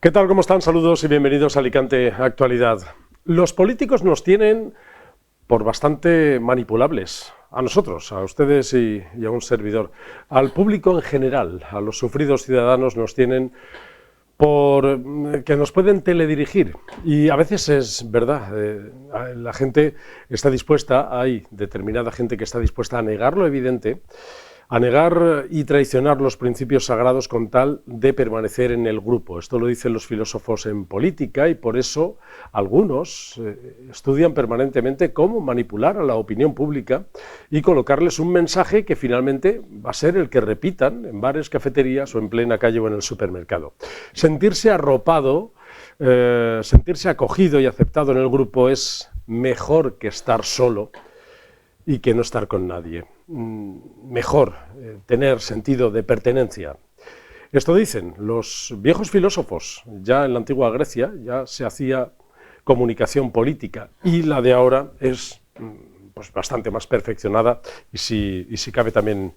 ¿Qué tal? ¿Cómo están? Saludos y bienvenidos a Alicante Actualidad. Los políticos nos tienen por bastante manipulables. A nosotros, a ustedes y a un servidor. Al público en general, a los sufridos ciudadanos nos tienen por que nos pueden teledirigir. Y a veces es verdad, la gente está dispuesta, hay determinada gente que está dispuesta a negar lo evidente, a negar y traicionar los principios sagrados con tal de permanecer en el grupo. Esto lo dicen los filósofos en política y por eso algunos estudian permanentemente cómo manipular a la opinión pública y colocarles un mensaje que finalmente va a ser el que repitan en bares, cafeterías o en plena calle o en el supermercado. Sentirse arropado, sentirse acogido y aceptado en el grupo es mejor que estar solo y que no estar con nadie. Mejor tener sentido de pertenencia. Esto dicen los viejos filósofos. Ya en la antigua Grecia ya se hacía comunicación política y la de ahora es pues bastante más perfeccionada y si cabe también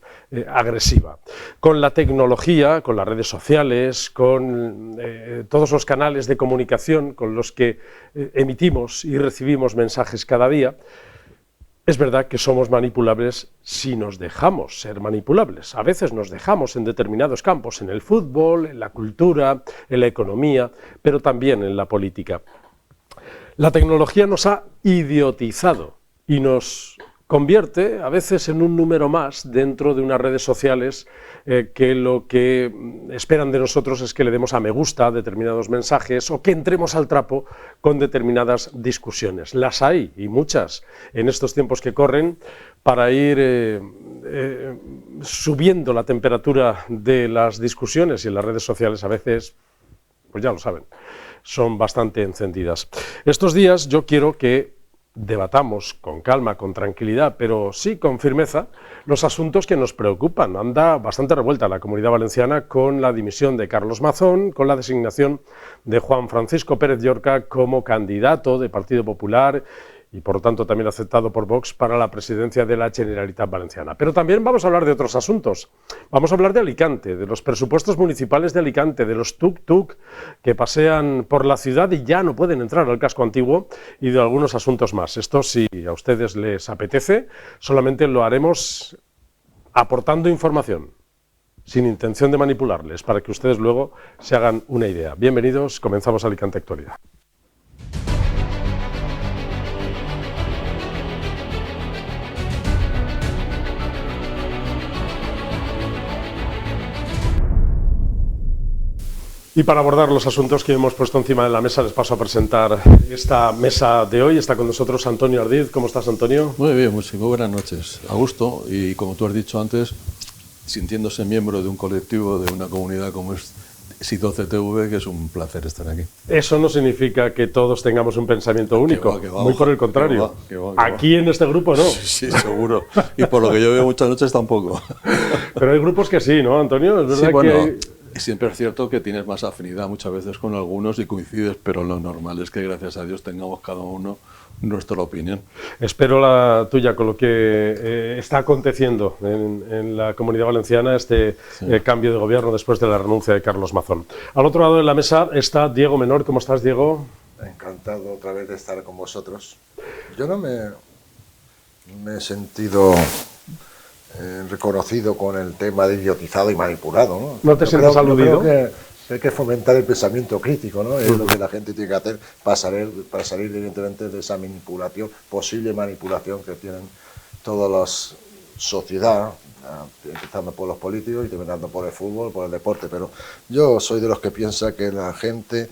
agresiva. Con la tecnología, con las redes sociales, con todos los canales de comunicación con los que emitimos y recibimos mensajes cada día, es verdad que somos manipulables si nos dejamos ser manipulables. A veces nos dejamos en determinados campos, en el fútbol, en la cultura, en la economía, pero también en la política. La tecnología nos ha idiotizado y nos convierte a veces en un número más dentro de unas redes sociales que lo que esperan de nosotros es que le demos a me gusta a determinados mensajes o que entremos al trapo con determinadas discusiones. Las hay, y muchas, en estos tiempos que corren, para ir subiendo la temperatura de las discusiones, y en las redes sociales a veces, pues ya lo saben, son bastante encendidas. Estos días yo quiero que debatamos con calma, con tranquilidad, pero sí con firmeza, los asuntos que nos preocupan. Anda bastante revuelta la Comunidad Valenciana con la dimisión de Carlos Mazón, con la designación de Juan Francisco Pérez Llorca como candidato del Partido Popular y por lo tanto también aceptado por Vox para la presidencia de la Generalitat Valenciana. Pero también vamos a hablar de otros asuntos. Vamos a hablar de Alicante, de los presupuestos municipales de Alicante, de los tuk-tuk que pasean por la ciudad y ya no pueden entrar al casco antiguo y de algunos asuntos más. Esto, si a ustedes les apetece, solamente lo haremos aportando información, sin intención de manipularles, para que ustedes luego se hagan una idea. Bienvenidos, comenzamos Alicante Actualidad. Y para abordar los asuntos que hemos puesto encima de la mesa, les paso a presentar esta mesa de hoy. Está con nosotros Antonio Ardiz. ¿Cómo estás, Antonio? Muy bien, muy buenas noches. A gusto y, como tú has dicho antes, sintiéndose miembro de un colectivo, de una comunidad como es SI12TV, que es un placer estar aquí. Eso no significa que todos tengamos un pensamiento único, que va, muy por el contrario. Que va. Aquí en este grupo no. Sí, seguro. Y por lo que yo veo muchas noches tampoco. Pero hay grupos que sí, ¿no, Antonio? Es verdad, sí, bueno, que siempre es cierto que tienes más afinidad muchas veces con algunos y coincides, pero lo normal es que gracias a Dios tengamos cada uno nuestra opinión. Espero la tuya con lo que está aconteciendo en la Comunidad Valenciana, este cambio de gobierno después de la renuncia de Carlos Mazón. Al otro lado de la mesa está Diego Menor. ¿Cómo estás, Diego? Encantado otra vez de estar con vosotros. Yo no me he sentido reconocido con el tema de idiotizado y manipulado, ¿no? ¿No te sientes aludido? Creo que hay que fomentar el pensamiento crítico, ¿no? Es lo que la gente tiene que hacer para salir evidentemente de esa manipulación, posible manipulación que tienen todas las sociedades, empezando por los políticos y terminando por el fútbol, por el deporte. Pero yo soy de los que piensa que la gente,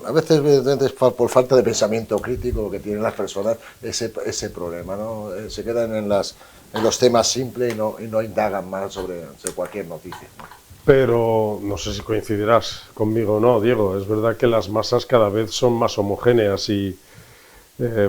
a veces por falta de pensamiento crítico, lo que tienen las personas, ese problema, ¿no? Se quedan en los temas simples y no indagan más sobre cualquier noticia, ¿no? Pero no sé si coincidirás conmigo o no, Diego. Es verdad que las masas cada vez son más homogéneas y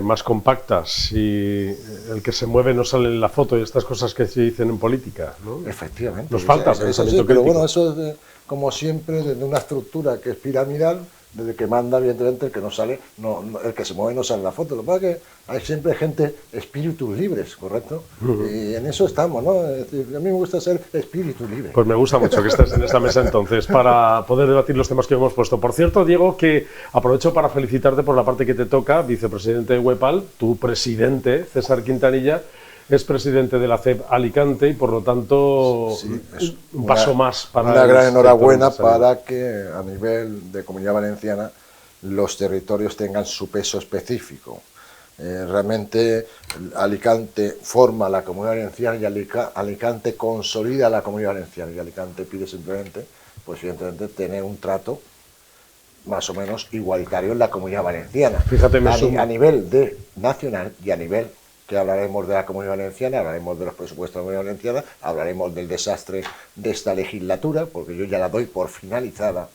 más compactas, y el que se mueve no sale en la foto y estas cosas que se dicen en política, ¿no? Efectivamente. Nos falta eso pensamiento sí, pero crítico. bueno, eso es como siempre, desde una estructura que es piramidal, desde que manda, evidentemente, el que no sale, el que se mueve no sale en la foto. Lo que pasa es que hay siempre gente, espíritus libres, ¿correcto? Y en eso estamos, ¿no? Es decir, a mí me gusta ser espíritu libre. Pues me gusta mucho que estés en esta mesa entonces para poder debatir los temas que hemos puesto. Por cierto, Diego, que aprovecho para felicitarte por la parte que te toca, vicepresidente de WEPAL, tu presidente, César Quintanilla, es presidente de la CEB Alicante y por lo tanto Sí, un paso más para una el gran sector enhorabuena empresarial. para que a nivel de Comunidad Valenciana los territorios tengan su peso específico. Realmente Alicante forma la Comunidad Valenciana y Alicante consolida la Comunidad Valenciana, y Alicante pide simplemente, pues evidentemente, tener un trato más o menos igualitario en la Comunidad Valenciana. Fíjate, A nivel de nacional y a nivel que hablaremos de la Comunidad Valenciana, hablaremos de los presupuestos de la Comunidad Valenciana, hablaremos del desastre de esta legislatura, porque yo ya la doy por finalizada.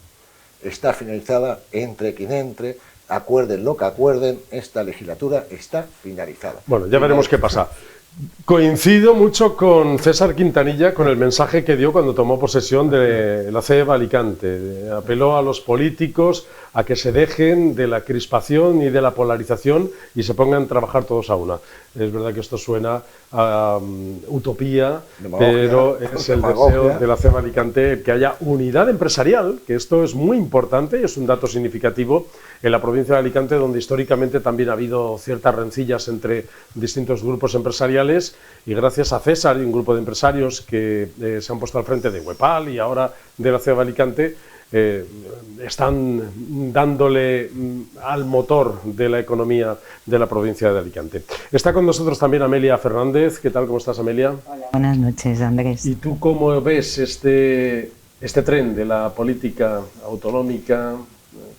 Está finalizada, entre quien entre, acuerden lo que acuerden, esta legislatura está finalizada. Bueno, ya veremos qué pasa. Coincido mucho con César Quintanilla con el mensaje que dio cuando tomó posesión de la CEB Alicante. Apeló a los políticos a que se dejen de la crispación y de la polarización y se pongan a trabajar todos a una. Es verdad que esto suena a utopía, pero es el deseo de la CEB Alicante que haya unidad empresarial, que esto es muy importante y es un dato significativo en la provincia de Alicante, donde históricamente también ha habido ciertas rencillas entre distintos grupos empresariales, y gracias a César y un grupo de empresarios que se han puesto al frente de WEPAL y ahora de la CEB Alicante, están dándole al motor de la economía de la provincia de Alicante. Está con nosotros también Amelia Fernández. ¿Qué tal? ¿Cómo estás, Amelia? Hola, buenas noches, Andrés. ¿Y tú cómo ves este tren de la política autonómica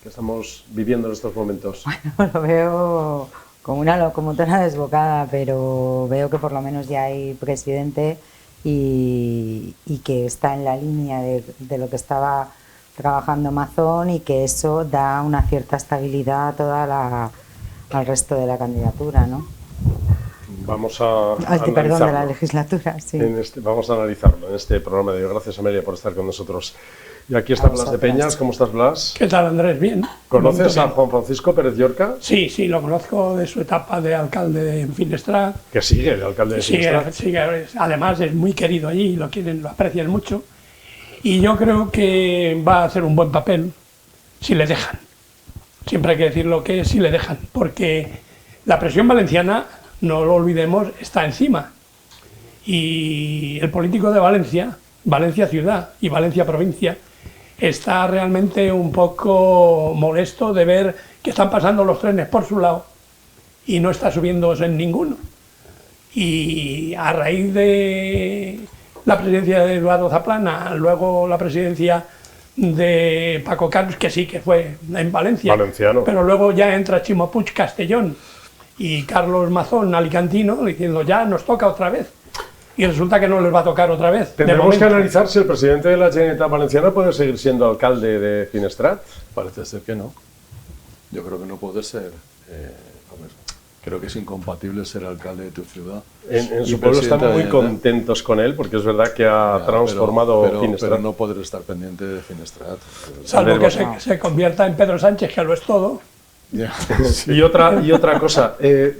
que estamos viviendo en estos momentos? Bueno, lo veo como una locomotora desbocada, pero veo que por lo menos ya hay presidente y que está en la línea de lo que estaba trabajando Mazón, y que eso da una cierta estabilidad a al resto de la candidatura, ¿no? Vamos a Perdón, de la legislatura, sí. Vamos a analizarlo en este programa de hoy. Gracias, Amelia, por estar con nosotros. Y aquí está Blas de Peñas. ¿Cómo estás, Blas? ¿Qué tal, Andrés? Bien. ¿Conoces a Juan Francisco Pérez Llorca? Sí, lo conozco de su etapa de alcalde de Finestrat. Que sigue el alcalde de Finestrat. Sigue, además es muy querido allí, lo aprecian mucho. Y yo creo que va a hacer un buen papel si le dejan. Siempre hay que decir lo que es si le dejan, porque la presión valenciana, no lo olvidemos, está encima. Y el político de Valencia, Valencia ciudad y Valencia provincia, está realmente un poco molesto de ver que están pasando los trenes por su lado y no está subiéndose en ninguno. Y a raíz de la presidencia de Eduardo Zaplana, luego la presidencia de Paco Camps, que sí que fue en Valencia, valenciano, pero luego ya entra Chimo Puig Castellón y Carlos Mazón alicantino, diciendo ya nos toca otra vez. Y resulta que no les va a tocar otra vez. Tendremos que analizar si el presidente de la Generalitat Valenciana puede seguir siendo alcalde de Finestrat. Parece ser que no. Yo creo que no puede ser. Creo que es incompatible ser alcalde de tu ciudad. En su pueblo están muy contentos con él, porque es verdad que ha transformado Finestrat. Pero no poder estar pendiente de Finestrat. Salvo que se convierta en Pedro Sánchez, que lo es todo. Sí. Y otra cosa,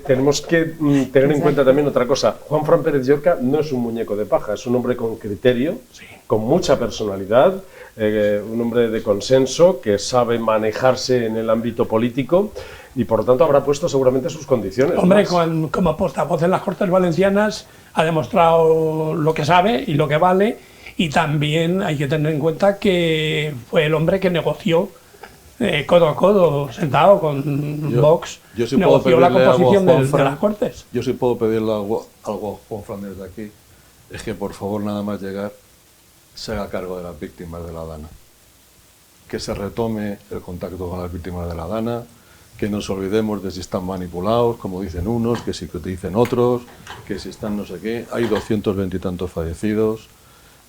tenemos que tener en cuenta también otra cosa. Juan Fran Pérez Llorca no es un muñeco de paja, es un hombre con criterio, sí, con mucha personalidad, un hombre de consenso que sabe manejarse en el ámbito político y por lo tanto habrá puesto seguramente sus condiciones. Hombre, como portavoz en las Cortes Valencianas ha demostrado lo que sabe y lo que vale, y también hay que tener en cuenta que fue el hombre que negoció codo a codo, sentado con Vox, sí negoció la composición de las Cortes. Yo sí puedo pedirle algo a Juan Fran desde aquí, es que por favor nada más llegar se haga cargo de las víctimas de la Dana, que se retome el contacto con las víctimas de la Dana, que nos olvidemos de si están manipulados, como dicen unos, que si te dicen otros, que si están no sé qué. Hay 220 y tantos fallecidos.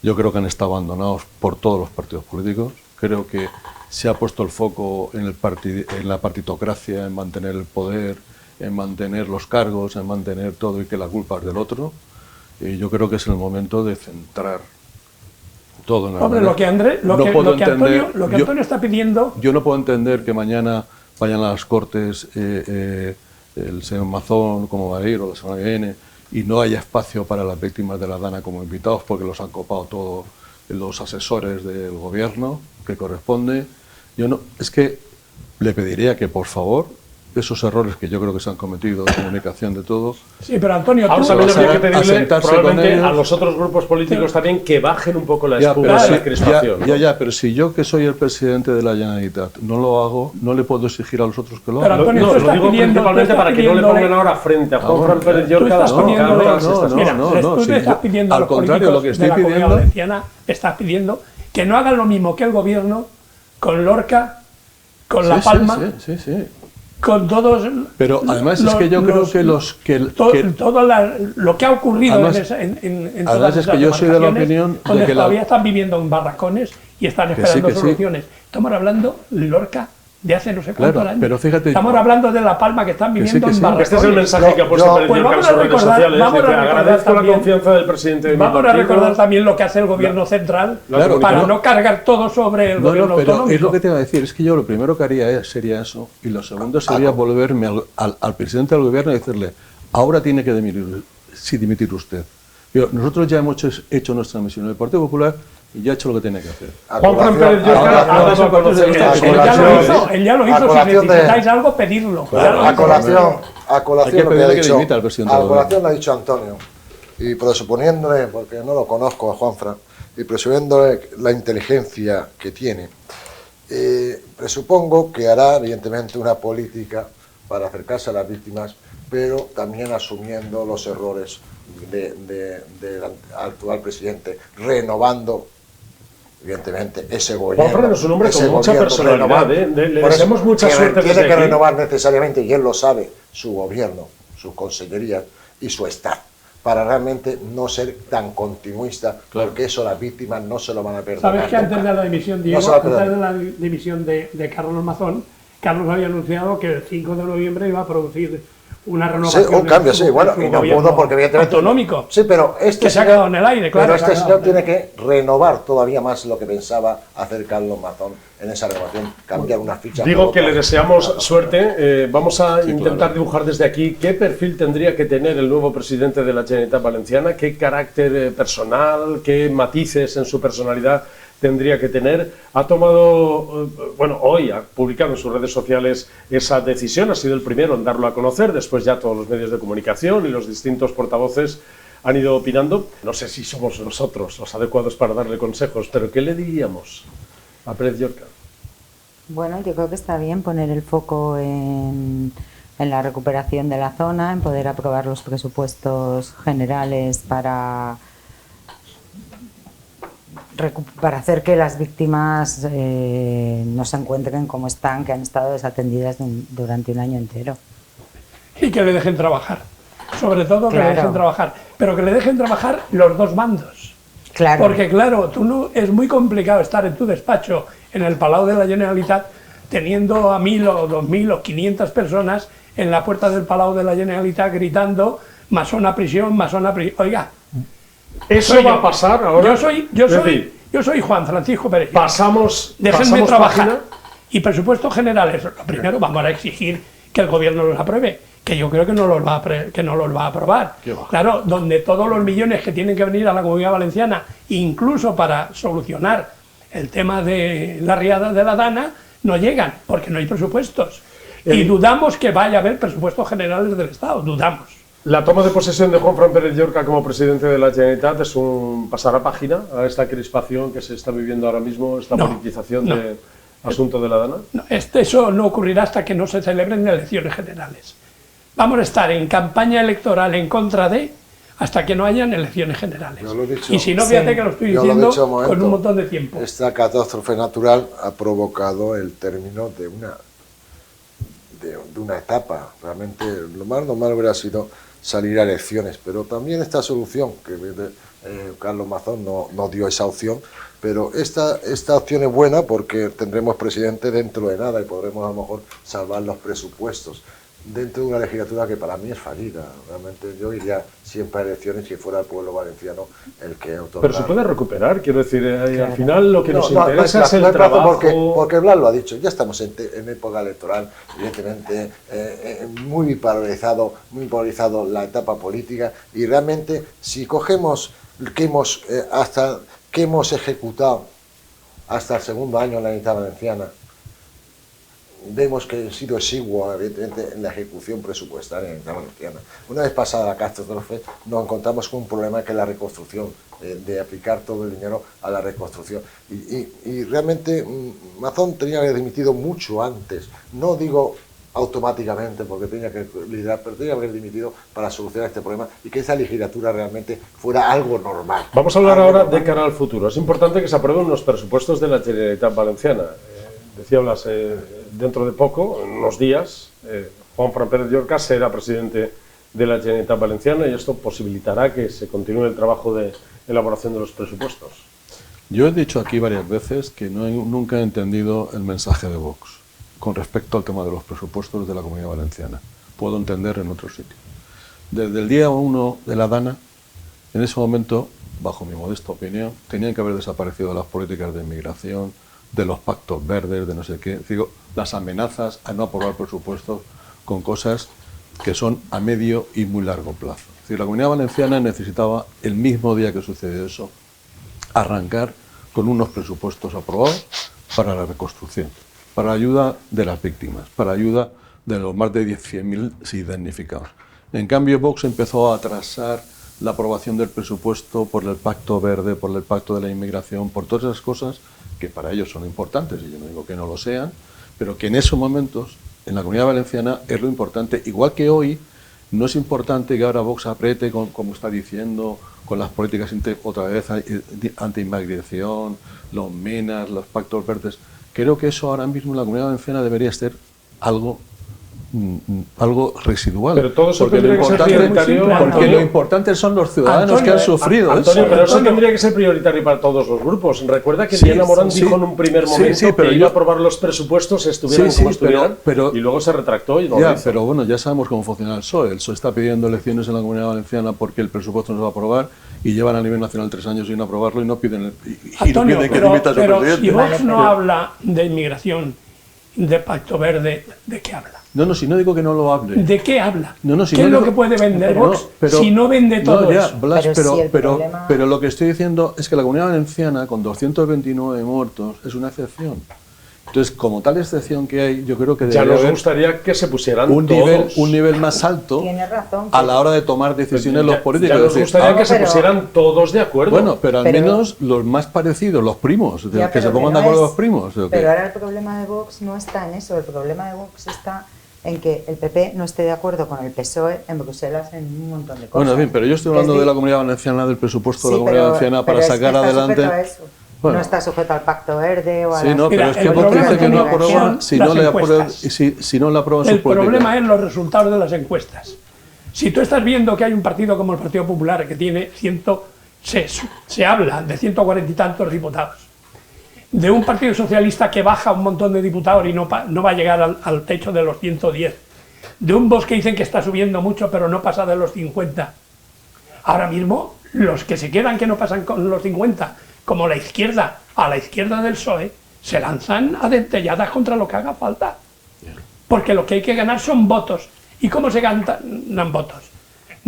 Yo creo que han estado abandonados por todos los partidos políticos. Creo que se ha puesto el foco en la partitocracia, en mantener el poder, en mantener los cargos, en mantener todo, y que la culpa es del otro. Y yo creo que es el momento de centrar todo. En Hombre, lo que Antonio está pidiendo... Yo no puedo entender que mañana vayan a las Cortes el señor Mazón como va a ir, o la semana que viene, y no haya espacio para las víctimas de la Dana como invitados, porque los han copado todos los asesores del gobierno que corresponde. Es que le pediría que, por favor, esos errores que yo creo que se han cometido de comunicación de todo. Sí, pero Antonio, ahora también habría que pedirle probablemente con a los otros grupos políticos también que bajen un poco la espuma de la crispación. Pero si yo, que soy el presidente de la Generalitat, no lo hago, no le puedo exigir a los otros que lo hagan. Antonio, no, lo digo principalmente para que no le pongan ahora frente a Juanfran Pérez Llorca las pancartas. Al contrario, lo que estoy pidiendo... Valenciana estás pidiendo que no hagan lo mismo que el gobierno con Lorca, con La Palma... Sí. Con todos. Pero además es que yo creo que todo lo que ha ocurrido además, en todas además es que yo soy de la opinión donde de que todavía están viviendo en barracones y están esperando soluciones. Estamos hablando Lorca de hace no sé cuántos años. Pero fíjate, estamos hablando de La Palma, que están viviendo en barracones. Este es el mensaje que ha puesto Pérez Llorca en sus redes sociales. Agradezco la confianza del presidente de mi partido. Vamos a recordar también lo que hace el gobierno central para no cargar todo sobre el gobierno autonómico. Es lo que te iba a decir, es que yo lo primero que haría sería eso, y lo segundo sería volverme al presidente del gobierno y decirle, ahora tiene que dimitir usted. Pero nosotros ya hemos hecho nuestra misión en el Partido Popular y ya ha hecho lo que tiene que hacer. Juanfran Pérez Llorca ha dado a conocer él ya lo hizo, si necesitáis algo, pedirlo. A colación lo que ha dicho, al presidente del colación lo ha dicho Antonio, y presuponiéndole, porque no lo conozco a Juanfran, y presuponiéndole la inteligencia que tiene, presupongo que hará evidentemente una política para acercarse a las víctimas, pero también asumiendo los errores del actual presidente, renovando evidentemente ese gobierno. Juanfran es un hombre con mucha personalidad, le deseamos mucha suerte. Tiene que renovar necesariamente, y él lo sabe, su gobierno, sus consejerías y su Estado, para realmente no ser tan continuista, porque eso las víctimas no se lo van a perdonar. ¿Sabes que antes de la dimisión, Diego, antes de la dimisión de Carlos Mazón, Carlos había anunciado que el 5 de noviembre iba a producir una renovación? Sí, un cambio, sí, bueno, y no pudo porque evidentemente... Autonómico. Sí, pero que se ha quedado en el aire, claro. Pero este señor tiene que renovar todavía más lo que pensaba hacer Carlos Mazón en esa renovación, cambiar una ficha. Digo que le deseamos suerte. Vamos a intentar dibujar desde aquí qué perfil tendría que tener el nuevo presidente de la Generalitat Valenciana, qué carácter personal, qué matices en su personalidad tendría que tener. Ha tomado, hoy ha publicado en sus redes sociales esa decisión, ha sido el primero en darlo a conocer, después ya todos los medios de comunicación y los distintos portavoces han ido opinando. No sé si somos nosotros los adecuados para darle consejos, pero ¿qué le diríamos a Pérez Llorca? Bueno, yo creo que está bien poner el foco en la recuperación de la zona, en poder aprobar los presupuestos generales para hacer que las víctimas no se encuentren como están, que han estado desatendidas durante un año entero. Y que le dejen trabajar, sobre todo que le dejen trabajar, pero que le dejen trabajar los dos bandos. Claro. Porque claro, es muy complicado estar en tu despacho en el Palau de la Generalitat teniendo a 1.000 o 2.000 o 500 personas en la puerta del Palau de la Generalitat gritando masón a prisión, masón a prisión. Oiga, eso va a pasar ahora. Yo soy Juan Francisco Pérez. Déjenme trabajar. Página. Y presupuestos generales. Lo primero, vamos a exigir que el gobierno los apruebe, que yo creo que no los va a aprobar. Claro, donde todos los millones que tienen que venir a la Comunidad Valenciana, incluso para solucionar el tema de la riada de la Dana, no llegan, porque no hay presupuestos. Y dudamos que vaya a haber presupuestos generales del Estado, dudamos. La toma de posesión de Juanfran Pérez Llorca como presidente de la Generalitat es un pasar a página a esta crispación que se está viviendo ahora mismo, esta politización del asunto de la Dana. No, eso no ocurrirá hasta que no se celebren elecciones generales. Vamos a estar en campaña electoral en contra de hasta que no hayan elecciones generales. Y si no, fíjate que lo estoy diciendo con un montón de tiempo. Esta catástrofe natural ha provocado el término de una etapa. Realmente lo más normal hubiera sido salir a elecciones, pero también esta solución, que Carlos Mazón no dio esa opción, pero esta opción es buena porque tendremos presidente dentro de nada y podremos a lo mejor salvar los presupuestos. dentro de una legislatura que para mí es fallida. Realmente yo iría siempre a elecciones si fuera el pueblo valenciano el que otorgara. Pero se puede recuperar, quiero decir, al final lo que nos no interesa es el no hay plazo trabajo. porque Blas lo ha dicho, ya estamos en época electoral, evidentemente muy polarizado la etapa política, y realmente si cogemos que hemos ejecutado hasta el segundo año en la Unidad Valenciana, vemos que ha sido exiguo, evidentemente, en la ejecución presupuestaria en la Valenciana. Una vez pasada la catástrofe, nos encontramos con un problema que es la reconstrucción, de aplicar todo el dinero a la reconstrucción. Y realmente Mazón tenía que haber dimitido mucho antes, no digo automáticamente porque tenía que liderar, pero tenía que haber dimitido para solucionar este problema y que esa legislatura realmente fuera algo normal. Vamos a hablar ahora de cara al futuro. Es importante que se aprueben los presupuestos de la Generalitat Valenciana. Decía Blas, dentro de poco, en unos días, Juanfran Pérez Llorca será presidente de la Generalitat Valenciana y esto posibilitará que se continúe el trabajo de elaboración de los presupuestos. Yo he dicho aquí varias veces que nunca he entendido el mensaje de Vox con respecto al tema de los presupuestos de la Comunidad Valenciana. Puedo entender en otro sitio. Desde el día 1 de la DANA, en ese momento, bajo mi modesta opinión, tenían que haber desaparecido las políticas de inmigración, de los pactos verdes, de no sé qué, digo, las amenazas a no aprobar presupuestos con cosas que son a medio y muy largo plazo. Es decir, la Comunidad Valenciana necesitaba, el mismo día que sucedió eso, arrancar con unos presupuestos aprobados para la reconstrucción, para ayuda de las víctimas, para ayuda de los más de 100.000 damnificados. En cambio, Vox empezó a atrasar la aprobación del presupuesto por el Pacto Verde, por el Pacto de la Inmigración, por todas esas cosas que para ellos son importantes, y yo no digo que no lo sean, pero que en esos momentos, en la Comunidad Valenciana, es lo importante. Igual que hoy, no es importante que ahora Vox apriete, como está diciendo, con las políticas otra vez anti-inmigración, los MENAs, los pactos verdes. Creo que eso ahora mismo en la Comunidad Valenciana debería ser algo residual. Pero todo eso porque tendría que ser prioritario. Porque lo importante son los ciudadanos Antonio, que han sufrido Antonio, eso. pero eso tendría que ser prioritario para todos los grupos. Recuerda que Diana Morán dijo en un primer momento pero que iba a aprobar los presupuestos, estuvieran como estuvieran, y luego se retractó y no lo hizo. Pero bueno, ya sabemos cómo funciona el PSOE. El PSOE está pidiendo elecciones en la Comunidad Valenciana porque el presupuesto no se va a aprobar y llevan a nivel nacional 3 años sin aprobarlo y no piden, Antonio, que dimita a su pero presidente. si Vox no habla de inmigración, de pacto verde, ¿de qué habla? No, si no digo que no lo hable. ¿De qué habla? Si ¿Qué no es lo digo- que puede vender Vox pero- si no vende todo ya, eso? Blas, Pero si el problema- pero lo que estoy diciendo es que la Comunidad Valenciana, con 229 muertos, es una excepción. Entonces, como tal excepción que hay, yo creo que Ya debería nos haber gustaría que se pusieran un todos. nivel más alto Tiene razón, a pero- la hora de tomar decisiones los políticos. Ya Es nos decir, gustaría que se pero- pusieran todos de acuerdo. bueno, pero al Pero- menos los más parecidos, los primos, Ya, que se pero pongan no de acuerdo es- los primos. ¿o qué? Pero ahora el problema de Vox no está en eso, el problema de Vox está en que el PP no esté de acuerdo con el PSOE en Bruselas en un montón de cosas. Bueno, bien, pero yo estoy hablando de la Comunidad Valenciana, del presupuesto de la Comunidad Valenciana para es que sacar está adelante. sujeto a eso. Bueno. No está sujeto al Pacto Verde o a Sí, las- no, pero Mira, es que el Vox problema dice que no de aprueba inmigración, si no las le aprueba, encuestas. si no le aprueban sus El políticas. problema es los resultados de las encuestas. Si tú estás viendo que hay un partido como el Partido Popular que tiene se habla de 140 y tantos diputados, de un Partido Socialista que baja un montón de diputados y no va a llegar al techo de los 110, de un Vox que dicen que está subiendo mucho pero no pasa de los 50. Ahora mismo, los que se quedan que no pasan con los 50, como la izquierda, a la izquierda del PSOE, se lanzan a dentelladas contra lo que haga falta. Porque lo que hay que ganar son votos. ¿Y cómo se ganan votos?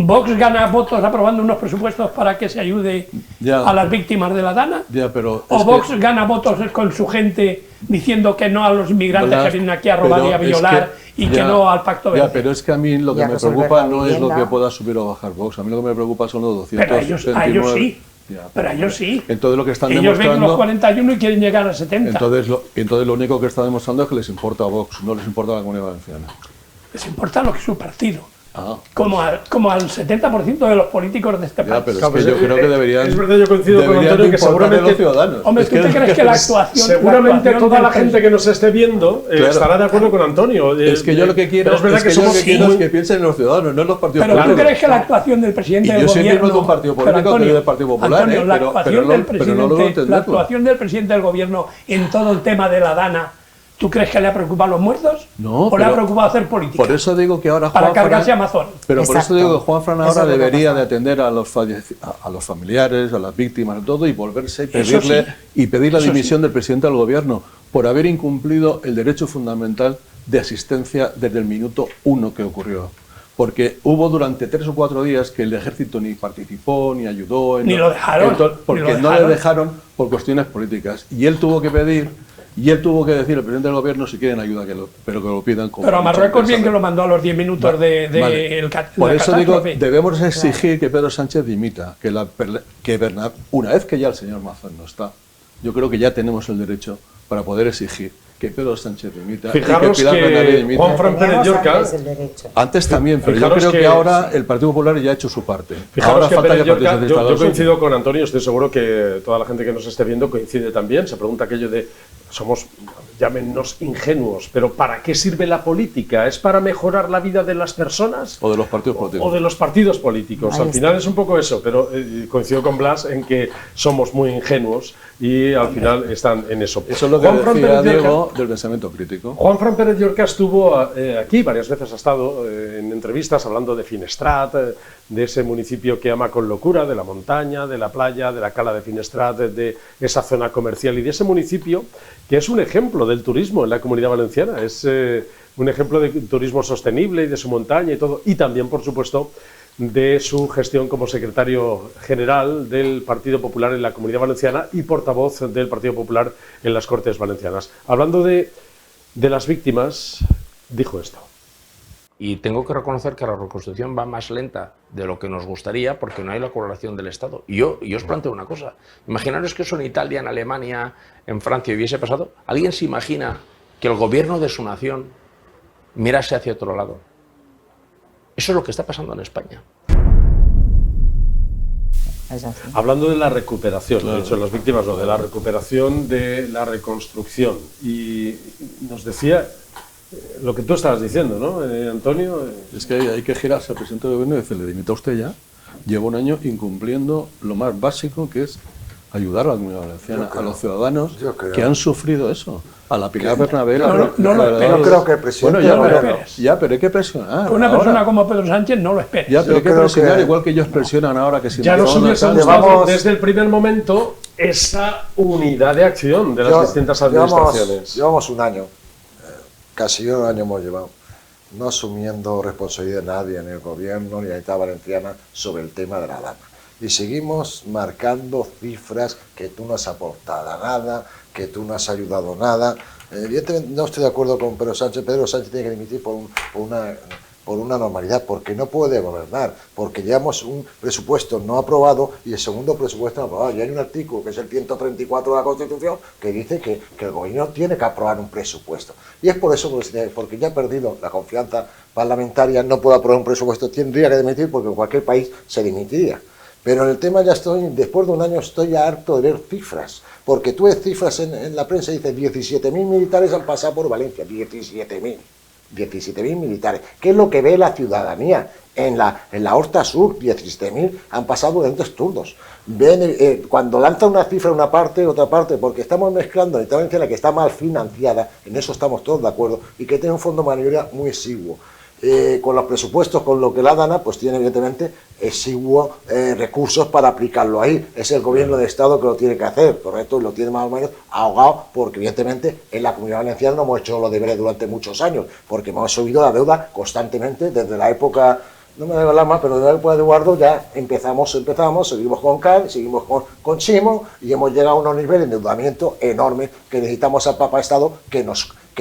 Vox gana votos aprobando unos presupuestos para que se ayude Ya. a las víctimas de la DANA. Ya, pero ¿O es Vox que- gana votos con su gente diciendo que no a los inmigrantes Blas, que vienen aquí a robar pero y a es violar y que ya, no al Pacto Verde? Ya, pero es que a mí lo que Y a me resolver preocupa la no es lo vivienda. que pueda subir o bajar Vox. A mí lo que me preocupa son los 200. Pero a ellos sí. Ya, Pero a ellos sí. Entonces lo que están Ellos ven los demostrando. 41 y quieren llegar a 70. Entonces lo único que está demostrando es que les importa a Vox, no les importa a la Comunidad Valenciana. Les importa lo que es su partido. Ah, Como al 70% de los políticos de este ya, país. pero es que yo creo que deberían. Es verdad, yo coincido con deberían Antonio que importarle seguramente. los ciudadanos. Hombre, Es ¿tú te crees que la actuación... Seguramente la toda actuación la del gente que nos esté viendo Claro. estará de acuerdo con Antonio. Es que yo lo que quiero, Pero es verdad que yo lo somos que quiero muy- es que piensen en los ciudadanos, no en los partidos Pero políticos. ¿tú crees que la actuación del presidente Y del yo soy gobierno... miembro de un partido Pero, político que es del Partido Popular, Antonio, la pero actuación no del logro presidente, entenderlo. la actuación del presidente del gobierno en todo el tema de la DANA ¿Tú crees que le ha preocupado los muertos? No, ¿O le ha pero preocupado hacer política? Por eso digo que ahora para Juanfran- cargarse a Amazon. Pero por Exacto. eso digo que Juanfran Eso ahora es lo que debería pasa. de atender a los familiares, a las víctimas, todo, y volverse y Eso pedirle sí. y pedir la Eso dimisión sí. del presidente del gobierno por haber incumplido el derecho fundamental de asistencia desde el minuto 1 que ocurrió. Porque hubo durante 3 o 4 días que el ejército ni participó, ni ayudó. Ni lo dejaron, Porque ni lo no le dejaron. dejaron por cuestiones políticas. Y él tuvo que pedir, y él tuvo que decir al presidente del gobierno si quieren ayuda, pero que lo pidan. Como Pero a ha dicho Marruecos bien que expresamente. lo mandó a los 10 minutos de Vale. la Por eso digo, catástrofe. debemos exigir que Pedro Sánchez dimita, una vez que ya el señor Mazón no está, yo creo que ya tenemos el derecho para poder exigir que Pedro Sánchez dimita Fijaros y que Pilar que Bernabé dimita. Juanfran Pérez Teníamos Llorca, antes el derecho. Antes también, pero yo Fijaros creo que que- ahora el Partido Popular ya ha hecho su parte. fijaros Ahora que falta Pérez que el Partido Llorca, Socialista haga yo lo suyo. coincido con Antonio, estoy seguro que toda la gente que nos esté viendo coincide también. Se pregunta aquello de, somos, llámenos ingenuos, pero ¿para qué sirve la política? ¿Es para mejorar la vida de las personas? O de los partidos políticos. O de los partidos políticos. Ahí Al está. final es un poco eso, pero coincido con Blas en que somos muy ingenuos y al final están en eso. Eso es lo que Juanfran decía Pérez Llorca- Diego del pensamiento crítico. Juanfran Pérez Llorca estuvo aquí, varias veces ha estado en entrevistas hablando de Finestrat, de ese municipio que ama con locura, de la montaña, de la playa, de la cala de Finestrat, de esa zona comercial y de ese municipio que es un ejemplo del turismo en la Comunidad Valenciana, es un ejemplo de turismo sostenible y de su montaña y todo, y también, por supuesto, de su gestión como secretario general del Partido Popular en la Comunidad Valenciana y portavoz del Partido Popular en las Cortes Valencianas. Hablando de las víctimas, dijo esto. Y tengo que reconocer que la reconstrucción va más lenta de lo que nos gustaría porque no hay la colaboración del Estado. Y yo os planteo una cosa. Imaginaros que eso en Italia, en Alemania, en Francia hubiese pasado. ¿Alguien se imagina que el gobierno de su nación mirase hacia otro lado? Eso es lo que está pasando en España. Es así. Hablando de la recuperación, de hecho, las víctimas no, de la recuperación, de la reconstrucción. Y nos decía lo que tú estabas diciendo, ¿no, Antonio? Es que hay que girarse al presidente del gobierno y decirle, dimita usted ya. Lleva un año incumpliendo lo más básico, que es ayudar a la Comunidad Valenciana, a los ciudadanos yo creo. que han sufrido eso. A la Pilar Bernabé. No lo esperes. Yo creo que el presidente Bueno, del ya, gobierno- pero hay que presionar. Una ahora. persona como Pedro Sánchez no lo esperes. Ya, pero hay que creo presionar que- igual que ellos presionan ahora que si Ya nos Mazón, hubiese tal. gustado Llevamos- desde el primer momento esa unidad de acción de las distintas administraciones. Llevamos un año, casi un año hemos llevado, no asumiendo responsabilidad de nadie en el gobierno ni en la Comunidad Valenciana sobre el tema de la dama. Y seguimos marcando cifras que tú no has aportado nada, que tú no has ayudado nada. Evidentemente no estoy de acuerdo con Pedro Sánchez. Pedro Sánchez tiene que dimitir por una normalidad, porque no puede gobernar, porque llevamos un presupuesto no aprobado y el segundo presupuesto no aprobado. Y hay un artículo, que es el 134 de la Constitución, que dice que el gobierno tiene que aprobar un presupuesto. Y es por eso, porque ya ha perdido la confianza parlamentaria, no puede aprobar un presupuesto, tendría que dimitir, porque en cualquier país se dimitiría. Pero en el tema ya después de un año estoy ya harto de ver cifras, porque tú ves cifras en la prensa y dices 17.000 militares han pasado por Valencia, 17.000 militares. ¿Qué es lo que ve la ciudadanía? En la Horta Sur, 17.000 han pasado durante turnos. Ven, cuando lanza una cifra una parte, otra parte, porque estamos mezclando la Comunidad Valenciana, que está mal financiada, en eso estamos todos de acuerdo, y que tiene un fondo de mayoría muy exiguo. Con los presupuestos, con lo que la dana, pues tiene evidentemente exiguos recursos para aplicarlo ahí. Es el gobierno de Estado que lo tiene que hacer, correcto, y lo tiene más o menos ahogado, porque evidentemente en la Comunidad Valenciana no hemos hecho los deberes durante muchos años, porque hemos subido la deuda constantemente desde la época, no me debo hablar más, pero desde la época de Eduardo ya empezamos, seguimos con CAL, seguimos con Chimo, y hemos llegado a unos niveles de endeudamiento enormes que necesitamos al Papa Estado que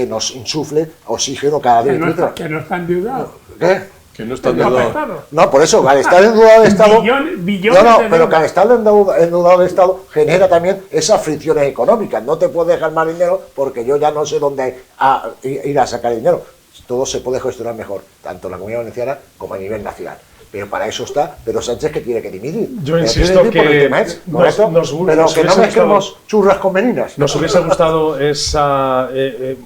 nos insufle oxígeno cada día. Que no está endeudado. ¿Qué? Que no está No ha endeudado. pasado. No, por eso, al estar endeudado de Estado... Billones no, de pero deuda. que al estar endeudado de Estado genera también esas fricciones económicas. No te puedes dejar más dinero porque yo ya no sé dónde ir a sacar dinero. Todo se puede gestionar mejor, tanto en la Comunidad Valenciana como a nivel nacional. pero para eso está Pedro Sánchez, que tiene que dimitir. Yo Pero insisto tiene por el que tema es, nos ¿correcto? gusta, pero nos que no hubiese mezclemos churras con meninas. Nos hubiese gustado esa